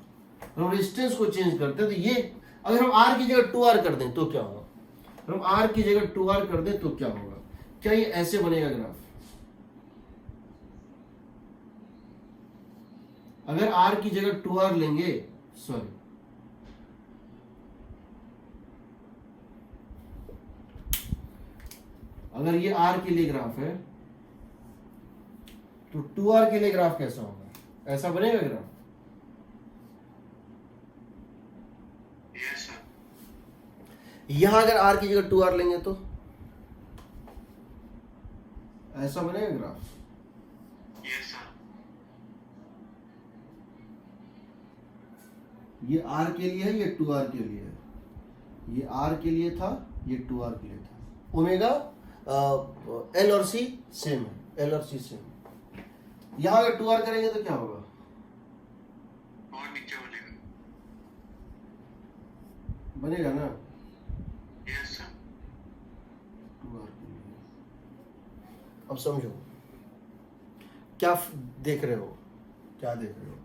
हम रेजिस्टेंस को चेंज करते हैं तो ये, अगर हम R की जगह 2R कर दें तो क्या होगा, हम R की जगह 2R कर दें तो क्या होगा, क्या ये ऐसे बनेगा ग्राफ। अगर R की जगह 2R लेंगे, सॉरी, अगर ये R के लिए ग्राफ है तो 2R के लिए ग्राफ कैसा होगा, ऐसा बनेगा ग्राफ। यस सर, यहां अगर R की जगह 2R लेंगे तो ऐसा बनेगा ग्राफ। यस सर, ये R के लिए है, ये 2R के लिए है, ये R के लिए था, ये 2R के लिए था। ओमेगा L और C सेम है, L और C सेम। यहां अगर 2R करेंगे तो क्या होगा, और नीचे बनेगा। बनेगा ना, यस सर, 2R के लिए। अब समझो क्या देख रहे हो, क्या देख रहे हो,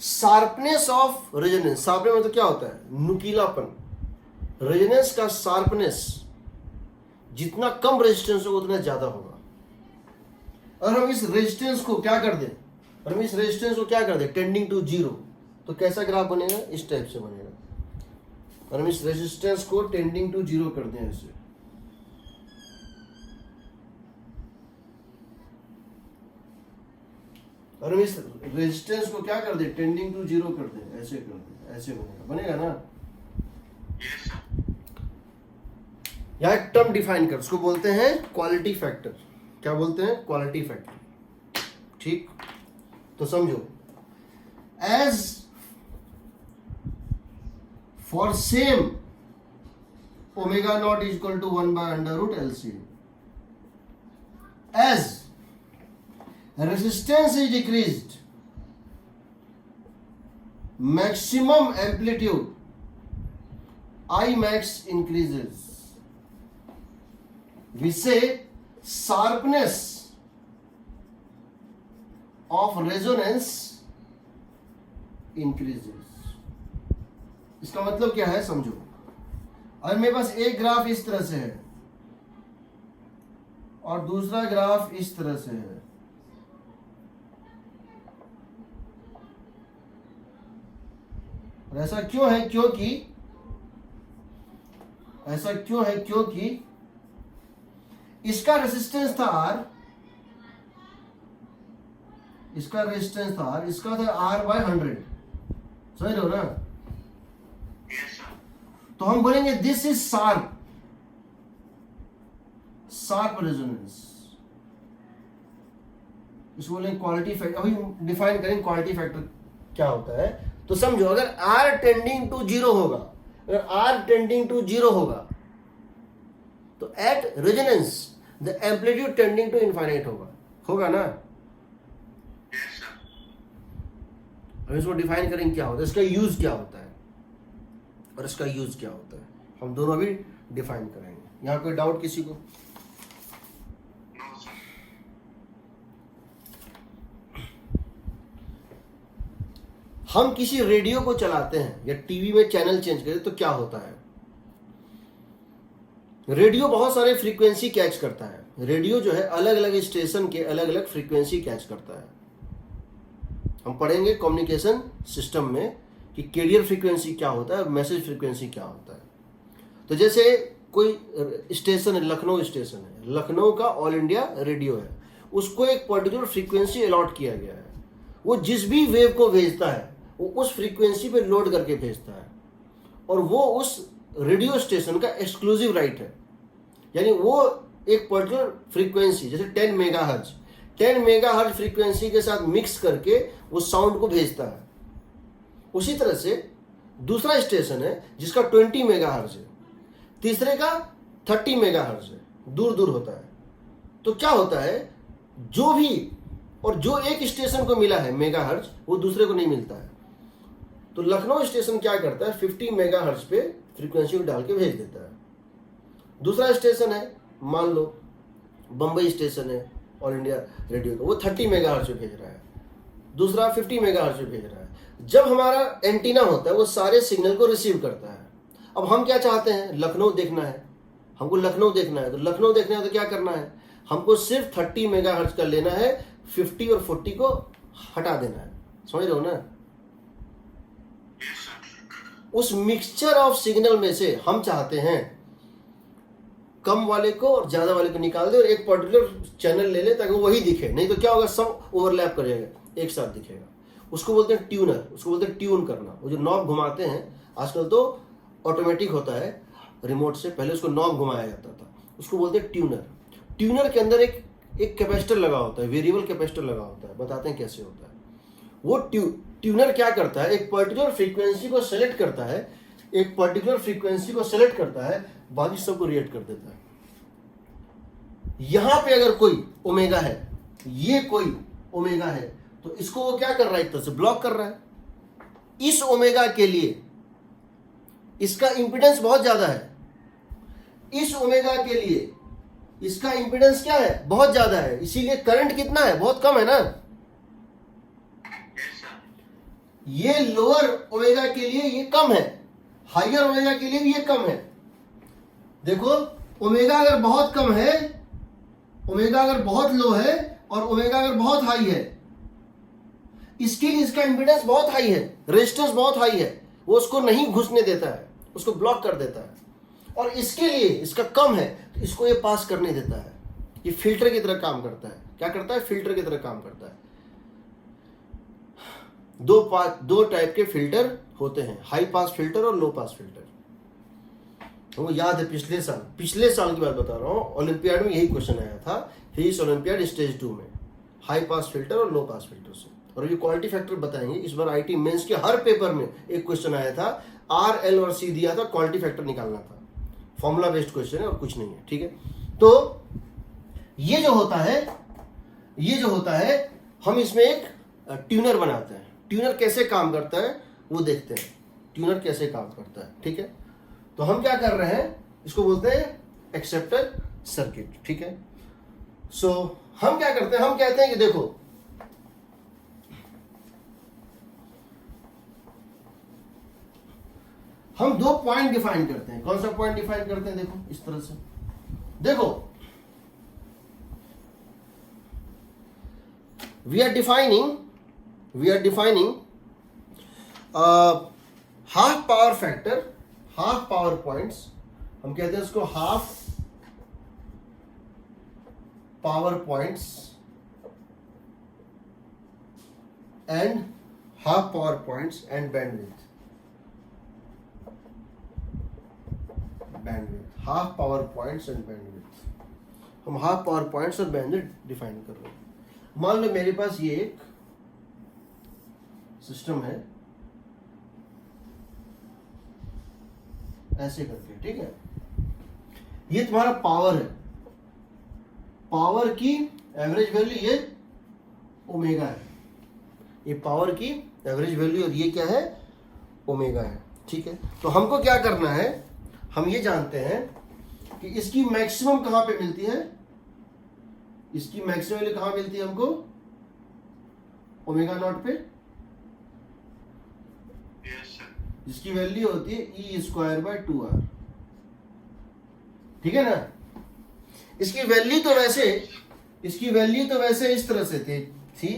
शार्पनेस ऑफ रेजोनेंस। शार्पनेस मतलब क्या होता है, नुकीलापन। रेजोनेंस का शार्पनेस जितना कम रेजिस्टेंस होगा उतना ज्यादा होगा। और हम इस रेजिस्टेंस को क्या कर दें, हम इस रेजिस्टेंस को क्या कर दें, टेंडिंग टू जीरो, तो कैसा ग्राफ बनेगा, इस टाइप से बनेगा। और हम इस रेजिस्टेंस को टेंडिंग टू जीरो कर दें ऐसे, और हम इस रेजिस्टेंस को क्या कर दें, टेंडिंग टू जीरो कर दें, ऐसे कर दें, ऐसे बनेगा, बनेगा ना। यस सर, यहां एक टर्म डिफाइन कर, उसको बोलते हैं क्वालिटी फैक्टर। क्या बोलते हैं? Quality factor. ठीक, तो समझो, as for same omega not is equal to 1/√LC, as resistance is decreased, maximum amplitude I max increases. We say sharpness of resonance increases. इसका मतलब क्या है समझो। अगर मेरे पास एक ग्राफ इस तरह से है और दूसरा ग्राफ इस तरह से है, और ऐसा क्यों है? क्योंकि इसका रेजिस्टेंस था R, इसका था R/100, समझ रहे हो ना? Yes, sir. तो हम बोलेंगे दिस इज शार्प रेजोनेंस। इसको बोलेंगे क्वालिटी फैक्टर। अभी डिफाइन करेंगे क्वालिटी फैक्टर क्या होता है। तो समझो, अगर R टेंडिंग टू जीरो होगा, तो at resonance the amplitude tending to infinite होगा ना? Yes, sir. अब इसको डिफाइन करेंगे क्या होता है, इसका यूज क्या होता है और इसका यूज क्या होता है, हम दोनों अभी डिफाइन करेंगे। यहां कोई डाउट किसी को? No, sir. हम किसी रेडियो को चलाते हैं या टीवी में चैनल चेंज करें तो क्या होता है? रेडियो बहुत सारे फ्रीक्वेंसी कैच करता है। रेडियो जो है अलग अलग स्टेशन के अलग अलग फ्रीक्वेंसी कैच करता है। हम पढ़ेंगे कम्युनिकेशन सिस्टम में कि कैरियर फ्रीक्वेंसी क्या होता है और मैसेज फ्रीक्वेंसी क्या होता है। तो जैसे कोई स्टेशन है, लखनऊ स्टेशन है, लखनऊ का ऑल इंडिया रेडियो है, उसको एक पर्टिकुलर फ्रीक्वेंसी अलॉट किया गया है। वो जिस भी वेव को भेजता है वो उस फ्रीक्वेंसी पे लोड करके भेजता है, और वो उस रेडियो स्टेशन का एक्सक्लूसिव राइट है। यानी वो एक पर्टिकुलर फ्रीक्वेंसी, जैसे 10 मेगाहर्ट्ज फ्रीक्वेंसी के साथ मिक्स करके वो साउंड को भेजता है। उसी तरह से दूसरा स्टेशन है जिसका 20 मेगाहर्ट्ज है, तीसरे का 30 मेगाहर्ट्ज है, दूर दूर होता है। तो क्या होता है, जो एक स्टेशन को मिला है मेगाहर्ट्ज, वो दूसरे को नहीं मिलता है। तो लखनऊ स्टेशन क्या करता है, 50 मेगाहर्ट्ज पे फ्रीक्वेंसी को डाल के भेज देता है। दूसरा स्टेशन है, मान लो बम्बई स्टेशन है ऑल इंडिया रेडियो का, वो 30 मेगाहर्ट्ज पे भेज रहा है, दूसरा 50 मेगाहर्ट्ज पे भेज रहा है। जब हमारा एंटीना होता है वो सारे सिग्नल को रिसीव करता है। अब हम क्या चाहते हैं, लखनऊ देखना है, हमको लखनऊ देखना है। तो लखनऊ देखना है तो क्या करना है, हमको सिर्फ 30 मेगाहर्ट्ज का लेना है, 50 और 40 को हटा देना है। समझ रहे हो ना? Yes, sir. उस मिक्सचर ऑफ सिग्नल में से हम चाहते हैं कम वाले को और ज्यादा वाले को निकाल दे और एक पर्टिकुलर चैनल ले ले ताकि वो वही दिखे। नहीं तो क्या होगा, सब ओवरलैप कर जाएगा, एक साथ दिखेगा। उसको बोलते हैं ट्यूनर, उसको बोलते हैं ट्यून करना। वो जो नॉब घुमाते हैं, आजकल तो ऑटोमेटिक होता है रिमोट से, पहले उसको नॉब घुमाया जाता था, उसको बोलते हैं ट्यूनर। ट्यूनर के अंदर एक कैपेसिटर लगा होता है, वेरिएबल कैपेसिटर लगा होता है। बताते हैं कैसे होता है। वो ट्यूनर क्या करता है, एक पर्टिकुलर फ्रीक्वेंसी को सेलेक्ट करता है, बाकी सबको रिएक्ट कर देता है। यहां पे अगर कोई ओमेगा है, ये कोई ओमेगा है, तो इसको वो क्या कर रहा है, एक तरह से ब्लॉक कर रहा है। इस ओमेगा के लिए इसका इंपीडेंस बहुत ज्यादा है, इस ओमेगा के लिए इसका इंपीडेंस क्या है, बहुत ज्यादा है। इसीलिए करंट कितना है, बहुत कम है ना। Yes, sir. ये लोअर ओमेगा के लिए ये कम है, हाइयर ओमेगा के लिए भी ये कम है। देखो, ओमेगा अगर बहुत कम है, ओमेगा अगर बहुत लो है और ओमेगा अगर बहुत हाई है, इसके लिए इसका इंपीडेंस बहुत हाई है, रेजिस्टेंस बहुत हाई है, वो उसको नहीं घुसने देता है, उसको ब्लॉक कर देता है। और इसके लिए इसका कम है तो इसको ये पास करने देता है। ये फिल्टर की तरह काम करता है। क्या करता है, फिल्टर की तरह काम करता है। दो टाइप के फिल्टर होते हैं, हाई पास फिल्टर और लो पास फिल्टर। हमको याद है पिछले साल की बात बता रहा हूँ, ओलंपियाड में यही क्वेश्चन आया था, फिजिक्स ओलंपियाड स्टेज 2 में, हाई पास फिल्टर और लो पास फिल्टर से। और ये क्वालिटी फैक्टर बताएंगे, इस बार आईटी मेंस के हर पेपर में एक क्वेश्चन आया था, आर एल और सी दिया था, क्वालिटी फैक्टर निकालना था। फॉर्मूला बेस्ड क्वेश्चन है और कुछ नहीं है, ठीक है। तो ये जो होता है हम इसमें एक ट्यूनर बनाते हैं। ट्यूनर कैसे काम करता है वो देखते हैं, ट्यूनर कैसे काम करता है, ठीक है। तो हम क्या कर रहे हैं, इसको बोलते हैं एक्सेप्टर सर्किट, ठीक है। सो हम क्या करते हैं, हम कहते हैं कि देखो हम 2 पॉइंट डिफाइन करते हैं। कौन सा पॉइंट डिफाइन करते हैं, देखो इस तरह से, देखो we are defining half power factor, half power points, हम कहते हैं उसको half power points and half power points and bandwidth, half power points and bandwidth, हम half power points और bandwidth डिफाइन कर रहे हैं। मान लो मेरे पास ये एक सिस्टम है ऐसे करके, ठीक है। ये तुम्हारा पावर है, पावर की एवरेज वैल्यू ये ओमेगा है, ये पावर की एवरेज वैल्यू, और ये क्या है, ओमेगा है, ठीक है। तो हमको क्या करना है, हम ये जानते हैं कि इसकी मैक्सिमम कहां पे मिलती है, इसकी मैक्सिमम वैल्यू कहां मिलती है हमको, ओमेगा नॉट पे, जिसकी वैल्यू होती है ई स्क्वायर बाय 2r, ठीक है ना। इसकी वैल्यू तो वैसे इस तरह से थी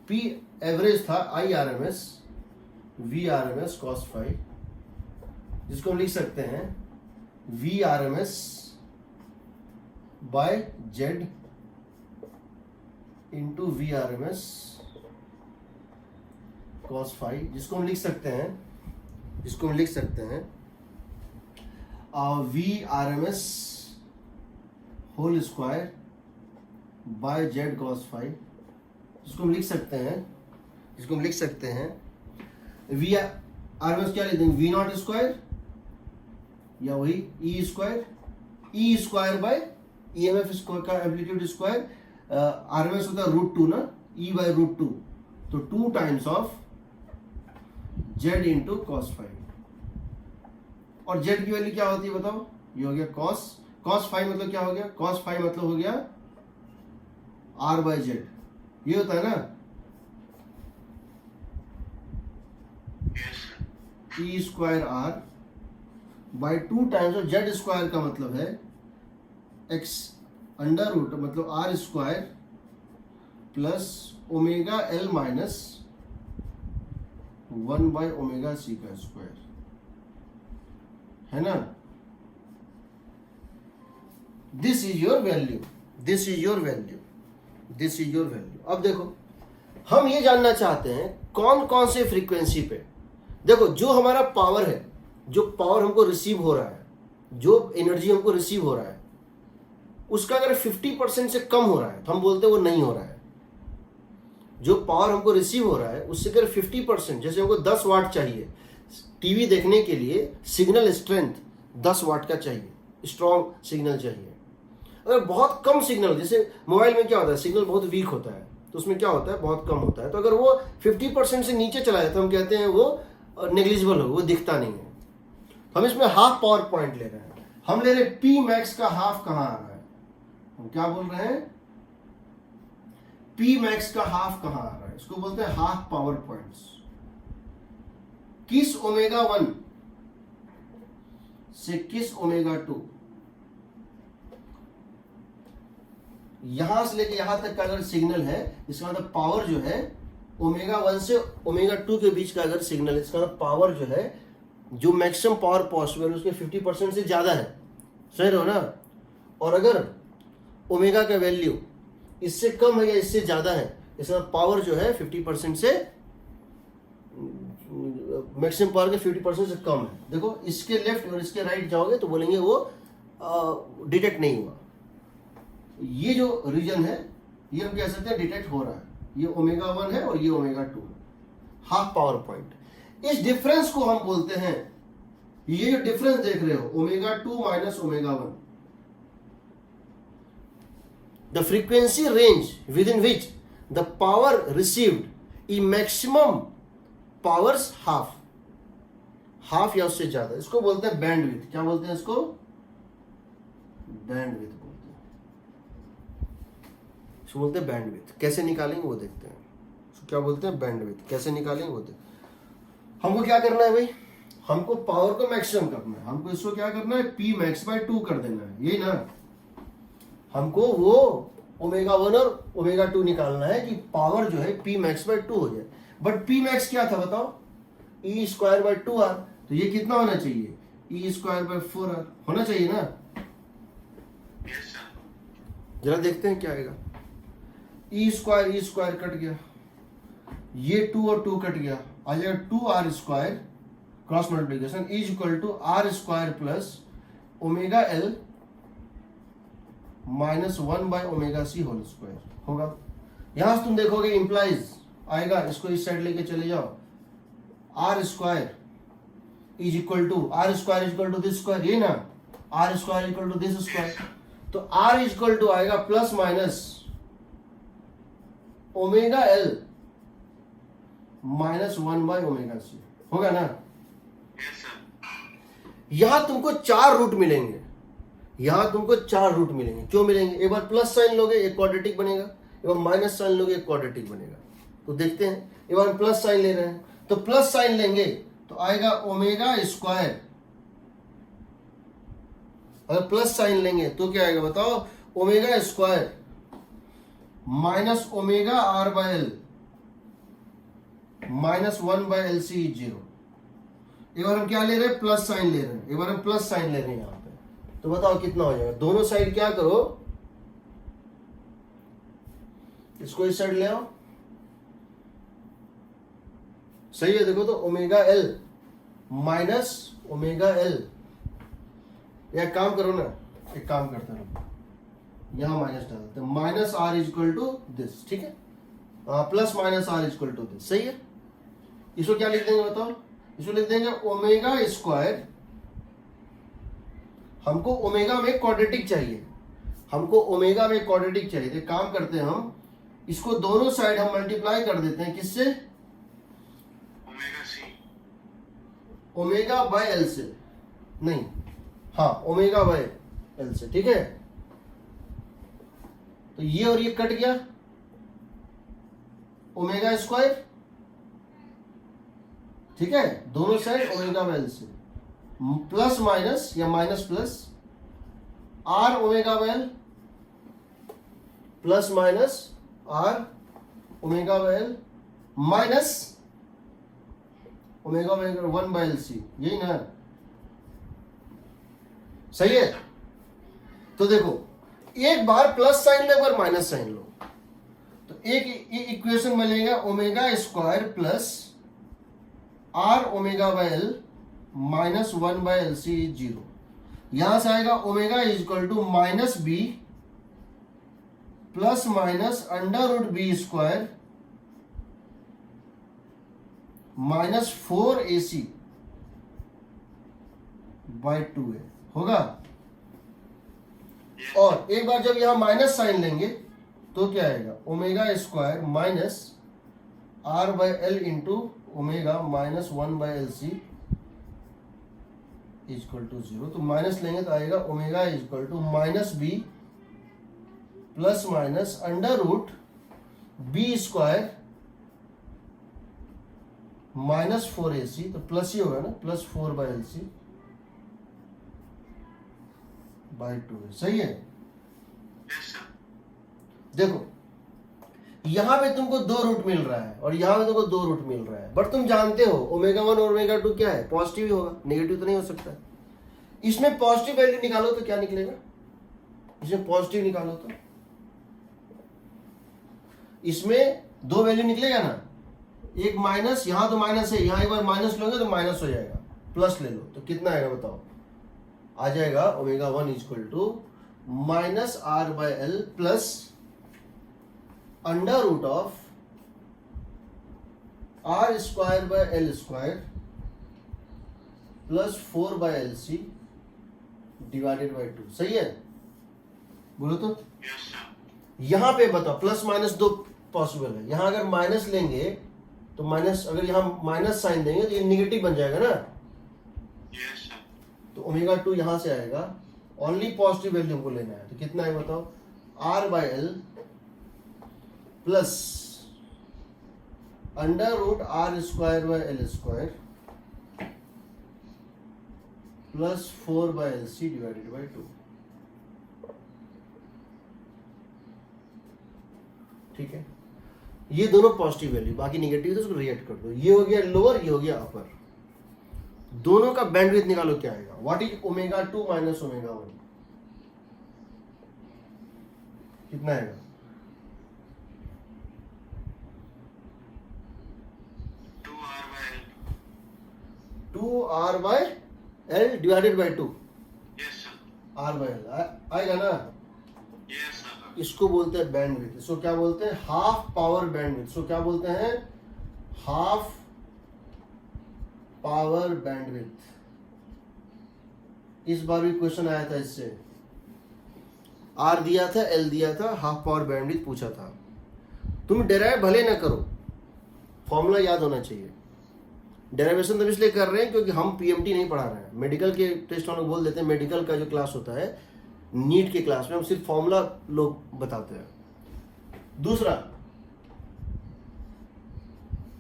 पी एवरेज था I R M S V R M S cos phi, जिसको हम लिख सकते हैं V R M S by Z into V R M S cos phi, जिसको हम लिख सकते हैं V R M S whole square by Z cos phi, जिसको हम लिख सकते हैं वी आर एम एस क्या लिख देंगे, वी नॉट स्क्वायर या वही E square by E M F square का amplitude square, R M S होता है √2 ना, ई बाय √2, तो 2 times of Z into cos five. और जेड की वैल्यू क्या होती है बताओ, ये हो गया कॉस फाइव, मतलब क्या हो गया, कॉस फाइव मतलब हो गया आर बाय जेड, ये होता है ना, E square R by 2 times of Z square का मतलब है एक्स अंडर रूट, मतलब R square plus omega L minus 1 by omega C का स्क्वायर, है ना। This is your value. अब देखो हम ये जानना चाहते हैं कौन कौन से फ्रीक्वेंसी पे, देखो जो हमारा पावर है, जो पावर हमको रिसीव हो रहा है, जो एनर्जी हमको रिसीव हो रहा है, उसका अगर 50% से कम हो रहा है तो हम बोलते हैं वो नहीं हो रहा है। जो पावर हमको रिसीव हो रहा है उससे अगर 50%, जैसे हमको 10 वाट चाहिए टीवी देखने के लिए, सिग्नल स्ट्रेंथ 10 वाट का चाहिए, स्ट्रॉन्ग सिग्नल चाहिए। अगर बहुत कम सिग्नल, जैसे मोबाइल में क्या होता है, सिग्नल बहुत वीक होता है तो उसमें क्या होता है, बहुत कम होता है, तो अगर वो 50% से नीचे चला जाए तो हम कहते हैं वो नेग्लिजिबल हो, वो दिखता नहीं है। हम इसमें हाफ पावर पॉइंट ले रहे हैं, हम ले रहे हैं पी मैक्स का हाफ कहाँ आ रहा है, हम क्या बोल रहे हैं, पी मैक्स का हाफ कहां आ रहा है, इसको बोलते हैं हाफ पावर पॉइंट्स। किस ओमेगा 1 से किस ओमेगा 2, यहां से लेके यहां तक का अगर सिग्नल है, इसका मतलब पावर जो है ओमेगा 1 से ओमेगा 2 के बीच का अगर सिग्नल है, इसका मतलब पावर जो है, जो मैक्सिमम पावर पॉसिबल उसके 50% से ज्यादा है, सही हो ना। और अगर ओमेगा का वैल्यू इससे कम है या इससे ज्यादा है, इसका पावर जो है 50% से मैक्सिमम पावर के 50% से कम है। देखो इसके लेफ्ट और इसके राइट जाओगे तो बोलेंगे वो डिटेक्ट नहीं हुआ। ये जो रीजन है ये हम कह सकते हैं डिटेक्ट हो रहा है, ये ओमेगा 1 है और ये ओमेगा 2 है, हाफ पावर पॉइंट। इस डिफरेंस को हम बोलते हैं, ये जो डिफरेंस देख रहे हो omega 2 minus omega 1, the frequency range with in which the power received E maximum powers half या उससे ज्यादा, इसको बोलते हैं बैंडविड्थ। क्या बोलते हैं इसको? बैंडविड्थ बोलते हैं, इसको बोलते हैं बैंडविड्थ। कैसे निकालेंगे वो देखते हैं। इसको क्या बोलते हैं? बैंडविड्थ। कैसे निकालेंगे वो देखते हैं। हमको क्या करना है भाई? हमको पावर को मैक्सिमम करना है। हमको इसको क्या करना है? P max by 2 कर देना है, यही ना। हमको वो ओमेगा 1 और ओमेगा 2 निकालना है कि पावर जो है P max by 2 हो जाए। बट P max क्या था बताओ? E स्क्वायर बाय 2r, तो ये कितना होना चाहिए? E स्क्वायर बाय 4r होना चाहिए ना। Yes sir. जरा देखते हैं क्या आएगा। E स्क्वायर कट गया, ये 2 और 2 कट गया, आ जाएगा 2r square cross multiplication is equal to r square plus omega l minus 1 by omega c whole square होगा। यहां से तुम देखोगे इंप्लाइज आएगा, इसको इस साइड लेके चले जाओ, r square is equal to this square, ये ना, r square equal to this square, तो r इज इक्वल टू आएगा plus minus omega l minus 1 by omega c होगा ना। Yes sir. यहां तुमको 4 रूट मिलेंगे, क्यों मिलेंगे? एक बार प्लस साइन लोगे एक क्वाड्रेटिक बनेगा, एक बार माइनस साइन लोगे एक क्वाड्रेटिक बनेगा। तो देखते हैं, एक बार प्लस साइन ले रहे हैं तो प्लस साइन लेंगे तो आएगा ओमेगा स्क्वायर, अगर प्लस साइन लेंगे तो क्या आएगा बताओ? Omega square minus omega R by L minus 1 by L C is 0। एक बार हम क्या ले रहे हैं? प्लस साइन ले रहे हैं, एक बार हम प्लस साइन ले रहे हैं यहां पे, तो बताओ कितना हो जाएगा? दोनों साइड क्या करो, इसको इस साइड ले आओ, सही है। देखो तो omega L minus omega L, या काम करो ना, एक काम करते रहो, यहां माइनस डाल देते हैं, minus R is equal to this, ठीक है, plus minus R is equal to this, सही है। इसको क्या लिख देंगे बताओ? इसको लिख देंगे ओमेगा स्क्वायर, हमको ओमेगा में क्वाड्रेटिक चाहिए, तो काम करते हैं हम, इसको दोनों साइड हम मल्टीप्लाई कर देते हैं, किससे? Omega C, omega by L से, नहीं, हाँ ओमेगा बाय एल से, ठीक है। तो ये और ये कट गया, ओमेगा स्क्वायर, ठीक है, दोनों साइड ओमेगा बाय एल से, प्लस माइनस या minus plus R omega by L plus minus R omega by L minus omega by 1 by L C, यही ना, सही है। तो देखो एक बार प्लस साइन लो, एक बार माइनस साइन लो, तो एक इक्वेशन मिलेगा omega square plus R omega by L minus 1 by L C is 0। यहां से आएगा omega is equal to minus B plus minus under root B square minus 4ac by 2 है, होगा। और एक बार जब यहां माइनस साइन लेंगे तो क्या आएगा? Omega square minus R by L into omega minus 1 by L C equal to 0। तो माइनस लेंगे तो आएगा omega equal to minus B plus minus under root B square minus 4ac, तो प्लस ही होगा ना, plus 4 by L C by 2 है, सही है। Yes sir. देखो यहां पे तुमको 2 रूट मिल रहा है और यहां पे तुमको 2 रूट मिल रहा है, बट तुम जानते हो ओमेगा 1 और ओमेगा 2 क्या है? पॉजिटिव ही होगा, नेगेटिव तो नहीं हो सकता। इसमें पॉजिटिव वैल्यू निकालो तो क्या निकलेगा? इसमें पॉजिटिव निकालो तो इसमें 2 वैल्यू निकलेगा ना, एक माइनस, यहां तो माइनस है, यहां एक बार माइनस लोगे तो माइनस हो जाएगा, प्लस ले लो तो कितना आएगा बताओ, आ जाएगा omega 1 equal to minus R by L plus under root of R square by L square plus 4 by L C divided by 2। सही है, बोलो तो। Yes sir. यहां पे बताओ प्लस माइनस दो पॉसिबल है, यहां अगर माइनस लेंगे तो माइनस, अगर यहां माइनस साइन देंगे तो ये निगेटिव बन जाएगा ना, यस सर। तो ओमेगा 2 यहां से आएगा, ओनली पॉजिटिव वैल्यू हमको लेना है, तो कितना है बताओ, R by L plus under root R square by L square plus 4 by L C divided by 2। ठीक है, ये दोनों पॉजिटिव वैल्यू, बाकी निगेटिव तो उसको रिएक्ट कर दो, ये हो गया लोअर, ये हो गया अपर, दोनों का बैंडविड्थ निकालो क्या आएगा, what is omega 2 minus omega 1, कितना आएगा, 2r by L divided by 2, yes sir. r by L आएगा ना, यस सर। इसको बोलते हैं बैंडविड्थ, इसको क्या बोलते हैं, हाफ पावर बैंडविड्थ, इसको क्या बोलते हैं, हाफ पावर बैंडविड्थ। इस बार भी क्वेश्चन आया था इससे, आर दिया था, एल दिया था, हाफ पावर बैंडविड्थ पूछा था। तुम डेराइव भले ना करो, फॉर्मूला याद होना चाहिए। डेरिवेशन तो इसलिए कर रहे हैं क्योंकि हम पीएमटी नहीं पढ़ा रहे हैं, मेडिकल के टेस्ट हम लोग बोल देते हैं, मेडिकल का जो क्लास होता है नीट के क्लास में हम सिर्फ फॉर्मूला लोग बताते हैं। दूसरा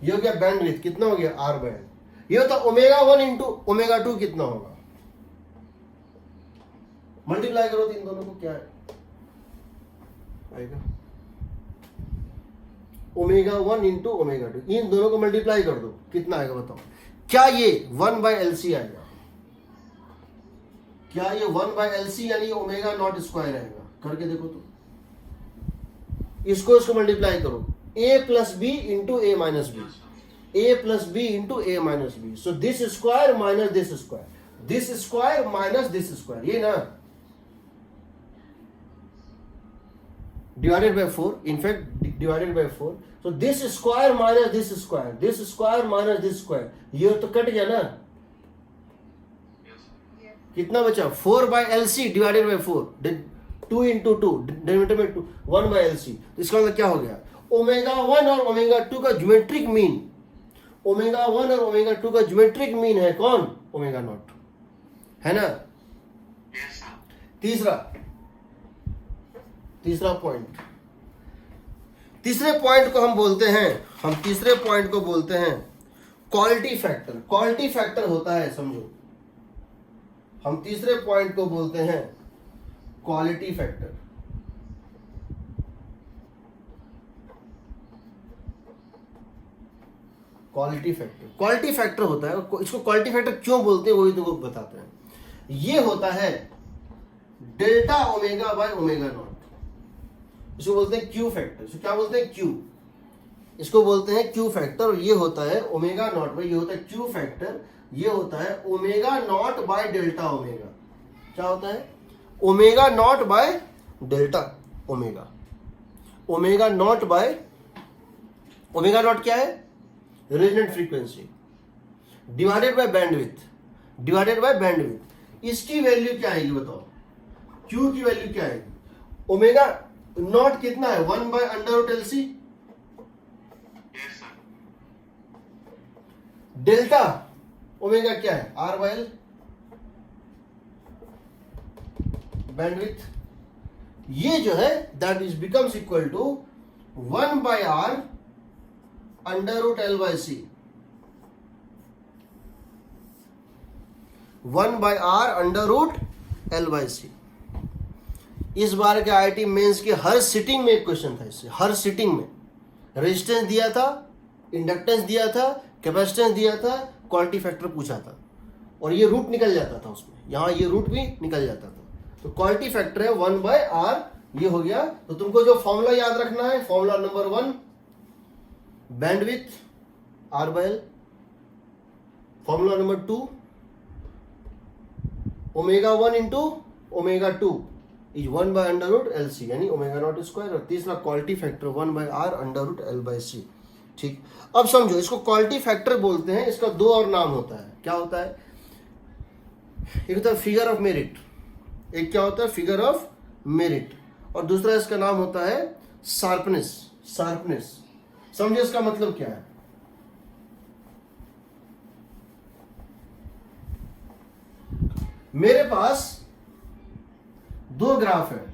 ये हो गया बैंडविड्थ, कितना हो गया, आर बाय एल। ये होता ओमेगा 1 इंटू ओमेगा 2 कितना होगा, मल्टीप्लाई करो तो इन दोनों को क्या आएगा, ओमेगा 1 इंटू ओमेगा 2, इन दोनों को मल्टीप्लाई कर दो, कितना आएगा बताओ, क्या ये 1 बाय एल सी आएगा, क्या ये 1 बाय एल सी यानी ओमेगा नॉट स्क्वायर आएगा, करके देखो तो, इसको मल्टीप्लाई करो, a plus B into A minus B, a plus B into A minus B, so this square minus this square, this square minus this square, ये ना divided by 4, in fact divided by 4, so this square minus this square, this square minus this square, ये तो cut गया ना, कितना बचा, 4 by LC divided by 4, 2 into 2 denominator में 2, 1 by LC, तो इसका मतलब क्या हो गया, ओमेगा 1 और ओमेगा 2 का ज्योमेट्रिक मीन, ओमेगा 1 और ओमेगा 2 का ज्योमेट्रिक मीन है कौन, ओमेगा नॉट, है ना। Yes sir. तीसरा पॉइंट, तीसरे पॉइंट को हम बोलते हैं, हम तीसरे पॉइंट को बोलते हैं क्वालिटी फैक्टर। क्वालिटी फैक्टर होता है, समझो, हम तीसरे पॉइंट को बोलते हैं क्वालिटी फैक्टर। क्वालिटी फैक्टर होता है, इसको क्वालिटी फैक्टर क्यों बोलते हैं वही तो बताते हैं। ये होता है delta omega by omega not, इसको बोलते हैं क्यू फैक्टर, इसको क्या बोलते हैं, क्यू, इसको बोलते हैं क्यू फैक्टर। और ये होता है ओमेगा नॉट बाय, ये होता है क्यू फैक्टर, ये होता है omega not by delta omega. क्या होता है, omega not by delta omega, omega not by, omega not क्या है, resonant frequency divided by bandwidth, divided by bandwidth. इसकी वैल्यू क्या आएगी बताओ, क्यू की वैल्यू क्या आएगी, ओमेगा नॉट कितना है, 1 by under root L C, yes sir. Delta omega क्या है, आर बाय एल बैंडविड्थ। ये जो है that is becomes equal to 1 by R under root L by C, 1 by R under root L by C. इस बार के IIT mains के हर sitting में एक क्वेश्चन था इससे, हर सिटिंग में रेजिस्टेंस दिया था, इंडक्टेंस दिया था, कैपेसिटेंस दिया था, क्वालिटी फैक्टर पूछा था, और ये रूट निकल जाता था उसमें, यहां ये रूट भी निकल जाता था। तो क्वालिटी फैक्टर है 1 बाय आर, ये हो गया। तो तुमको जो फॉर्मूला याद रखना है, formula number 1 bandwidth R by L. Formula number 2, omega 1 into omega 2 is 1 by under root LC यानी ओमेगा नॉट स्क्वायर, और तीसरा quality factor 1 by R under root L by C. ठीक, अब समझो इसको क्वालिटी फैक्टर बोलते हैं. इसका दो और नाम होता है. क्या होता है? एक होता है फिगर ऑफ मेरिट. एक क्या होता है? Figure of merit. और दूसरा इसका नाम होता है शार्पनेस. शार्पनेस समझो इसका मतलब क्या है. मेरे पास दो ग्राफ है.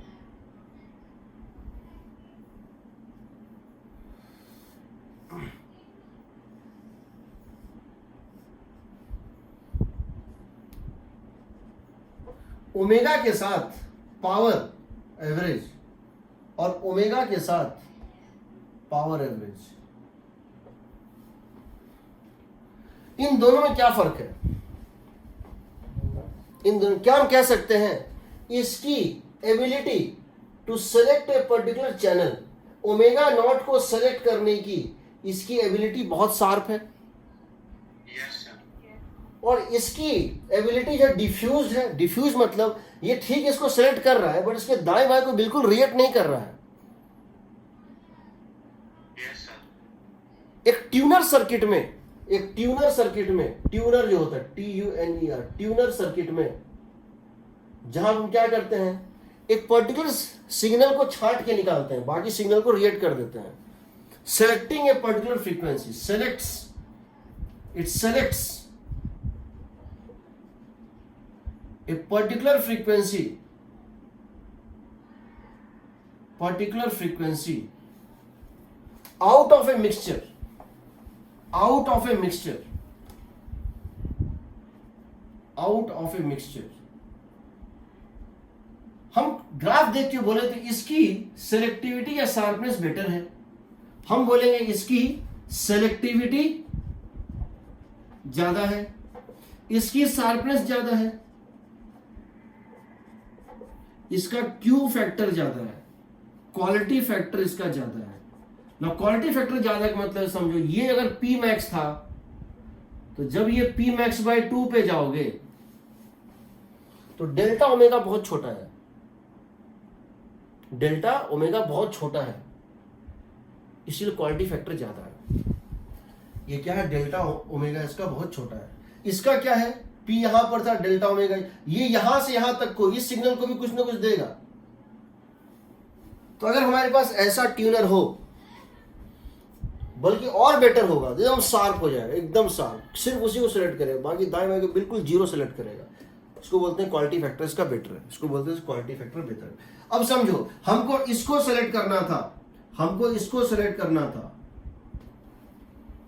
ओमेगा के साथ पावर एवरेज और ओमेगा के साथ पावर एवरेज, इन दोनों में क्या फर्क है? इन दोनों क्या हम कह सकते हैं? इसकी ability to select a particular channel, omega not को सेलेक्ट करने की इसकी एबिलिटी बहुत शार्प है. Yes sir. और इसकी एबिलिटी जो डिफ्यूज है, डिफ्यूज मतलब ये ठीक इसको सेलेक्ट कर रहा है बट इसके दाएं बाएं को बिल्कुल रिएक्ट नहीं कर रहा है. Yes sir. एक ट्यूनर सर्किट में, एक ट्यूनर सर्किट में, ट्यूनर जो होता है TUNER, ट्यूनर सर्किट में जहां हम क्या करते हैं, एक पर्टिकुलर सिग्नल को छांट के निकालते हैं, बाकी सिग्नल को रिएक्ट कर देते हैं. Selecting a particular frequency, selects, it selects a particular frequency out of a mixture, out of a mixture, out of a mixture. हम ग्राफ देख के बोले तो इसकी सेलेक्टिविटी या शार्पनेस बेटर है. हम बोलेंगे इसकी सेलेक्टिविटी ज्यादा है, इसकी शार्पनेस ज्यादा है, इसका क्यू फैक्टर ज्यादा है, क्वालिटी फैक्टर इसका ज्यादा है ना. क्वालिटी फैक्टर ज्यादा का मतलब समझो, ये अगर P मैक्स था तो जब ये P मैक्स बाय 2 पे जाओगे तो डेल्टा ओमेगा बहुत छोटा है. डेल्टा ओमेगा बहुत छोटा है, इसलिए क्वालिटी फैक्टर ज्यादा है. ये क्या है? डेल्टा ओमेगा इसका बहुत छोटा है. इसका क्या है? P यहां पर था, डेल्टा ओमेगा ये यहां से यहां तक को, इस सिग्नल को भी कुछ ना कुछ देगा. तो अगर हमारे पास ऐसा ट्यूनर हो, बल्कि और बेटर होगा, एकदम शार्प हो जाएगा, एकदम शार्प, सिर्फ उसी को सिलेक्ट करेगा, बाकी दाएं बाएं को बिल्कुल जीरो सिलेक्ट करेगा, इसको बोलते हैं क्वालिटी फैक्टर इसका बेटर है. इसको बोलते हैं क्वालिटी फैक्टर बेटर है. अब समझो हमको इसको सेलेक्ट करना था, हमको इसको सेलेक्ट करना था.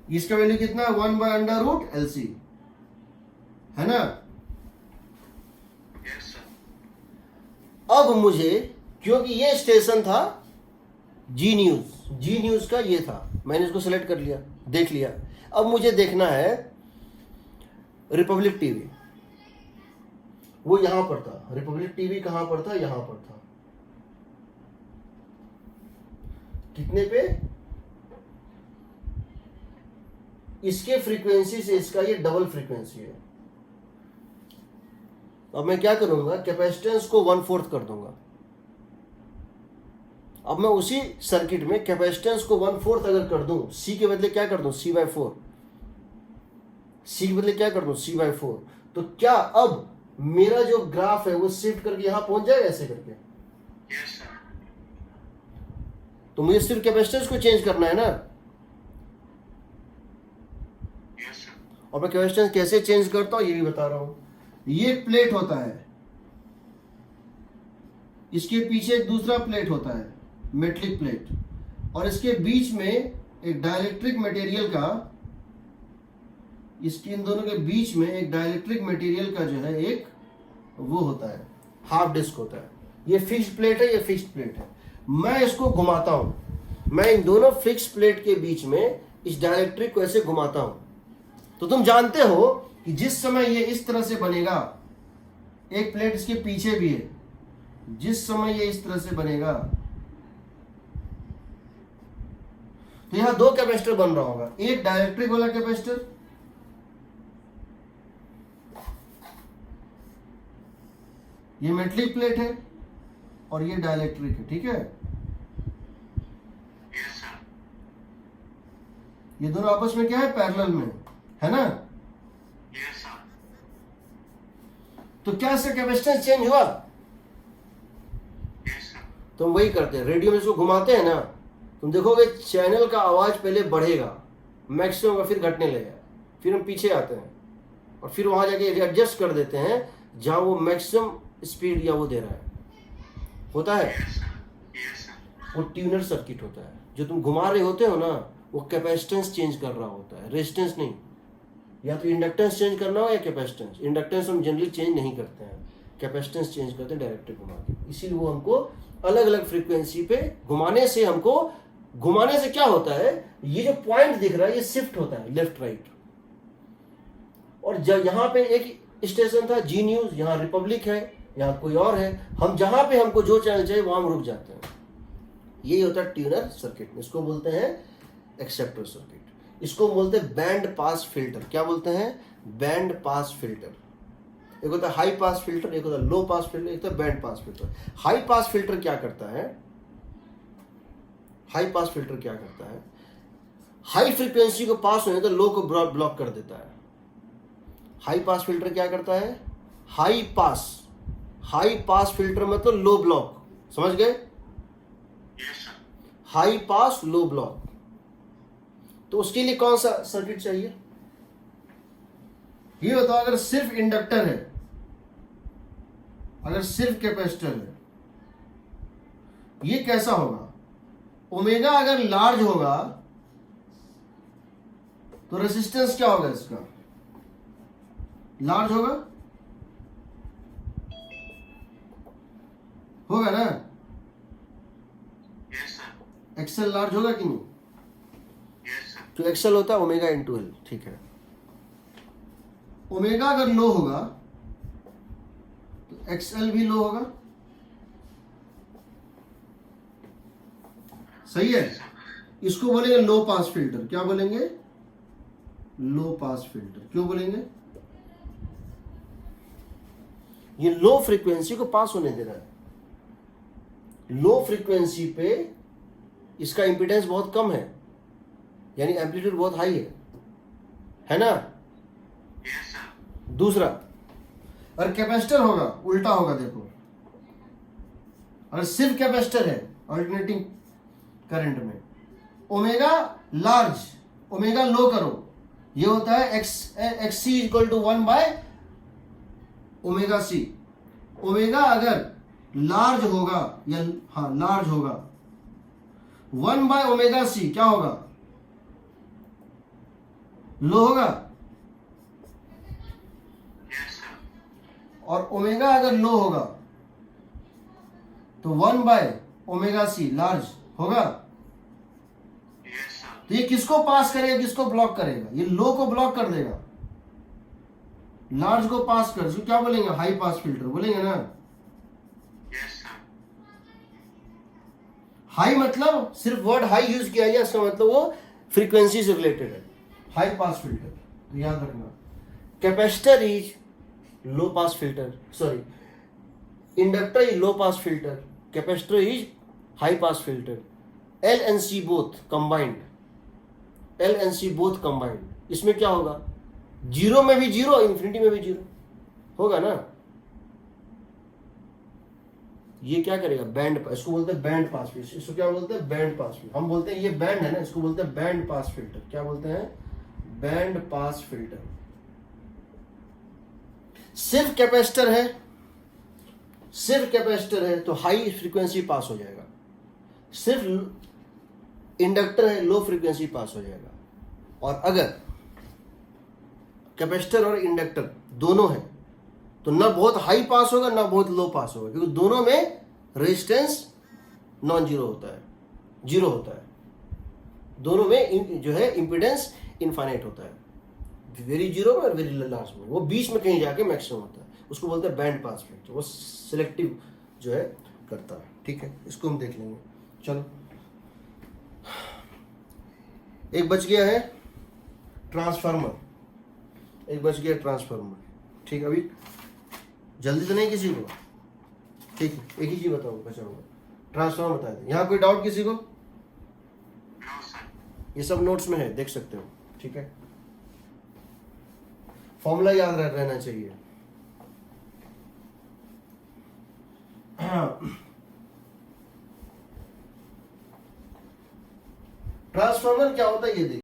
इसका वैल्यू कितना है? 1 by अंडर रूट LC है ना. Yes sir. अब मुझे, क्योंकि ये स्टेशन था जी न्यूज का, ये था, मैंने इसको सेलेक्ट कर लिया, देख लिया. अब मुझे देखना है रिपब्लिक टीवी. वो यहां पर था, रिपब्लिक टीवी कहां पर था? यहां पर था. कितने पे? इसके फ्रीक्वेंसी से इसका ये डबल फ्रीक्वेंसी है. अब मैं क्या करूंगा? कैपेसिटेंस को 1/4 कर दूंगा. अब मैं उसी सर्किट में कैपेसिटेंस को 1/4 अगर कर दूं, C के बदले क्या कर दूं? C/4. C के बदले क्या कर दूं? C/4. तो क्या अब मेरा जो ग्राफ है वो शिफ्ट करके यहां पहुंच जाएगा ऐसे करके? Yes sir. तो मुझे सिर्फ कैपेसिटेंस को चेंज करना है ना. Yes sir. और मैं कैपेसिटेंस कैसे चेंज करता हूं ये भी बता रहा हूं. ये एक प्लेट होता है, इसके पीछे एक दूसरा प्लेट होता है, मेटलिक प्लेट, और इसके बीच में एक डाइलेक्ट्रिक मटेरियल का, इसके इन दोनों के बीच में एक डाइलेक्ट्रिक मटेरियल का जो है एक वो होता है, हाफ डिस्क होता है. ये फिक्स्ड प्लेट है, ये फिक्स्ड प्लेट है. मैं इसको घुमाता हूं, मैं इन दोनों फिक्स्ड प्लेट के बीच में इस डाइलेक्ट्रिक को ऐसे घुमाता हूं. तो तुम जानते हो कि जिस समय ये इस तरह से बनेगा, एक प्लेट इसके पीछे भी है, जिस समय ये इस तरह से बनेगा तो यहां दो कैपेसिटर बन रहा होगा, एक डाइलेक्ट्रिक वाला कैपेसिटर, ये मेटलिक प्लेट है और ये डाइलेक्ट्रिक है, ठीक है। Yes sir. ये दोनों आपस में क्या है, पैरेलल में है ना। Yes sir. तो क्या इसका कैपेसिटेंस चेंज हुआ? Yes sir. तो हम वही करते हैं, रेडियो में इसको घुमाते हैं ना, तुम देखोगे चैनल का आवाज पहले बढ़ेगा मैक्सिमम, फिर घटने लगेगा, फिर हम पीछे आते हैं और फिर वहां जाके एडजस्ट कर देते हैं जहां वो मैक्सिमम स्पीड या वो दे रहा है, होता है। Yes sir. Yes sir. वो ट्यूनर सर्किट होता है, जो तुम घुमा रहे होते हो ना, वो कैपेसिटेंस चेंज कर रहा होता है, रेजिस्टेंस नहीं। या तो इंडक्टेंस चेंज करना हो या कैपेसिटेंस। इंडक्टेंस हम जनरली चेंज नहीं करते हैं, कैपेसिटेंस चेंज करते हैं डायरेक्ट घुमा के। इसीलिए वो हमको अलग अलग फ्रीक्वेंसी पे घुमाने से, हमको घुमाने से क्या होता है, ये जो पॉइंट दिख रहा है ये शिफ्ट होता है लेफ्ट राइट। और जब यहाँ पे एक स्टेशन था जी न्यूज, यहाँ रिपब्लिक है, यहाँ कोई और है, हम जहां पे हमको जो चैनल चाहिए वहां हम रुक जाते हैं। यही होता है ट्यूनर सर्किट में, इसको बोलते हैं एक्सेप्टर सर्किट। इसको बोलते हैं बैंड पास फिल्टर। क्या बोलते हैं? Band pass filter. एक होता है हाई पास फिल्टर, एक होता है लो पास फिल्टर, एक होता है band pass filter. High pass filter क्या करता है? हाई पास फिल्टर क्या करता है, हाई फ्रीक्वेंसी को पास होने तो लो को ब्लॉक कर देता है। हाई पास फिल्टर क्या करता है? हाई पास फिल्टर मतलब लो ब्लॉक, समझ गए? Yes sir. हाई पास लो ब्लॉक। तो उसके लिए कौन सा सर्किट चाहिए? ये बताओ, अगर सिर्फ इंडक्टर है, अगर सिर्फ कैपेसिटर है, ये कैसा होगा? ओमेगा अगर लार्ज होगा तो रेसिस्टेंस क्या होगा इसका? लार्ज होगा, होगा ना? Yes sir. एक्सेल लार्ज होगा कि नहीं? Yes sir. तो एक्सेल होता है ओमेगा इंटू एल, ठीक है। ओमेगा अगर लो होगा तो एक्सएल भी लो होगा, सही है। इसको बोलेंगे लो पास फिल्टर। क्या बोलेंगे? लो पास फिल्टर। क्यों बोलेंगे? ये लो फ्रीक्वेंसी को पास होने दे रहा है। लो फ्रीक्वेंसी पे इसका इंपीडेंस बहुत कम है, यानी एम्पलीट्यूड बहुत हाई है ना? Yes sir. दूसरा, और कैपेसिटर होगा उल्टा होगा, देखो, अगर सिर्फ कैपेसिटर है अल्टरनेटिंग करंट में, ओमेगा लार्ज ओमेगा लो करो, ये होता है X C equal to 1 by omega C. Omega अगर लार्ज होगा, या हाँ लार्ज होगा, 1 बाय ओमेगा सी क्या होगा? लो होगा। Yes sir. और ओमेगा अगर लो होगा तो 1 बाय ओमेगा सी लार्ज होगा। Yes sir. तो ये किसको पास करेगा, किसको ब्लॉक करेगा? ये लो को ब्लॉक कर देगा, लार्ज को पास कर। इसको क्या बोलेंगे? हाई पास फिल्टर बोलेंगे ना। Yes sir. हाई मतलब सिर्फ वर्ड हाई यूज किया गया, इसका मतलब वो फ्रीक्वेंसी से रिलेटेड है, हाई पास फिल्टर। तो याद रखना, capacitor is low pass filter, sorry, inductor is low pass filter, capacitor is high pass filter. L and C both combined, L and C both combined. इसमें क्या होगा? Zero में भी zero, infinity में भी जीरो होगा ना। ये क्या करेगा? बैंड, इसको बोलते हैं बैंड पास फिल्टर। इसको क्या बोलते हैं? Band pass filter. हम बोलते हैं ये बैंड है ना, इसको बोलते हैं बैंड पास फिल्टर। क्या बोलते हैं? Band pass filter. सिर्फ कैपेसिटर है, सिर्फ कैपेसिटर है तो हाई फ्रीक्वेंसी पास हो जाएगा। सिर्फ इंडक्टर है, लो फ्रीक्वेंसी पास हो जाएगा। और अगर कैपेसिटर और इंडक्टर दोनों है तो ना बहुत हाई पास होगा ना बहुत लो पास होगा, क्योंकि दोनों में रेजिस्टेंस नॉन जीरो होता है, जीरो होता है। दोनों में जो है इंपीडेंस इनफाइनाइट होता है, वेरी जीरो में और वेरी लार्ज में। वो बीच में कहीं जाके मैक्सिमम होता है, उसको बोलते हैं बैंड पास फिल्टर। वो सिलेक्टिव जो है करता है, ठीक है। इसको हम देख लेंगे। चलो, एक बच गया है ट्रांसफार्मर, एक बच गया ट्रांसफार्मर। ठीक, अभी जल्दी तो नहीं किसी को? ठीक है, एक ही चीज बताओ बचा हुआ, ट्रांसफार्मर बता दें। यहाँ कोई डाउट किसी को? No sir. ये सब नोट्स में है, देख सकते हो। ठीक है, फॉर्मूला याद रहना चाहिए। ट्रांसफार्मर क्या होता है ये देखिए।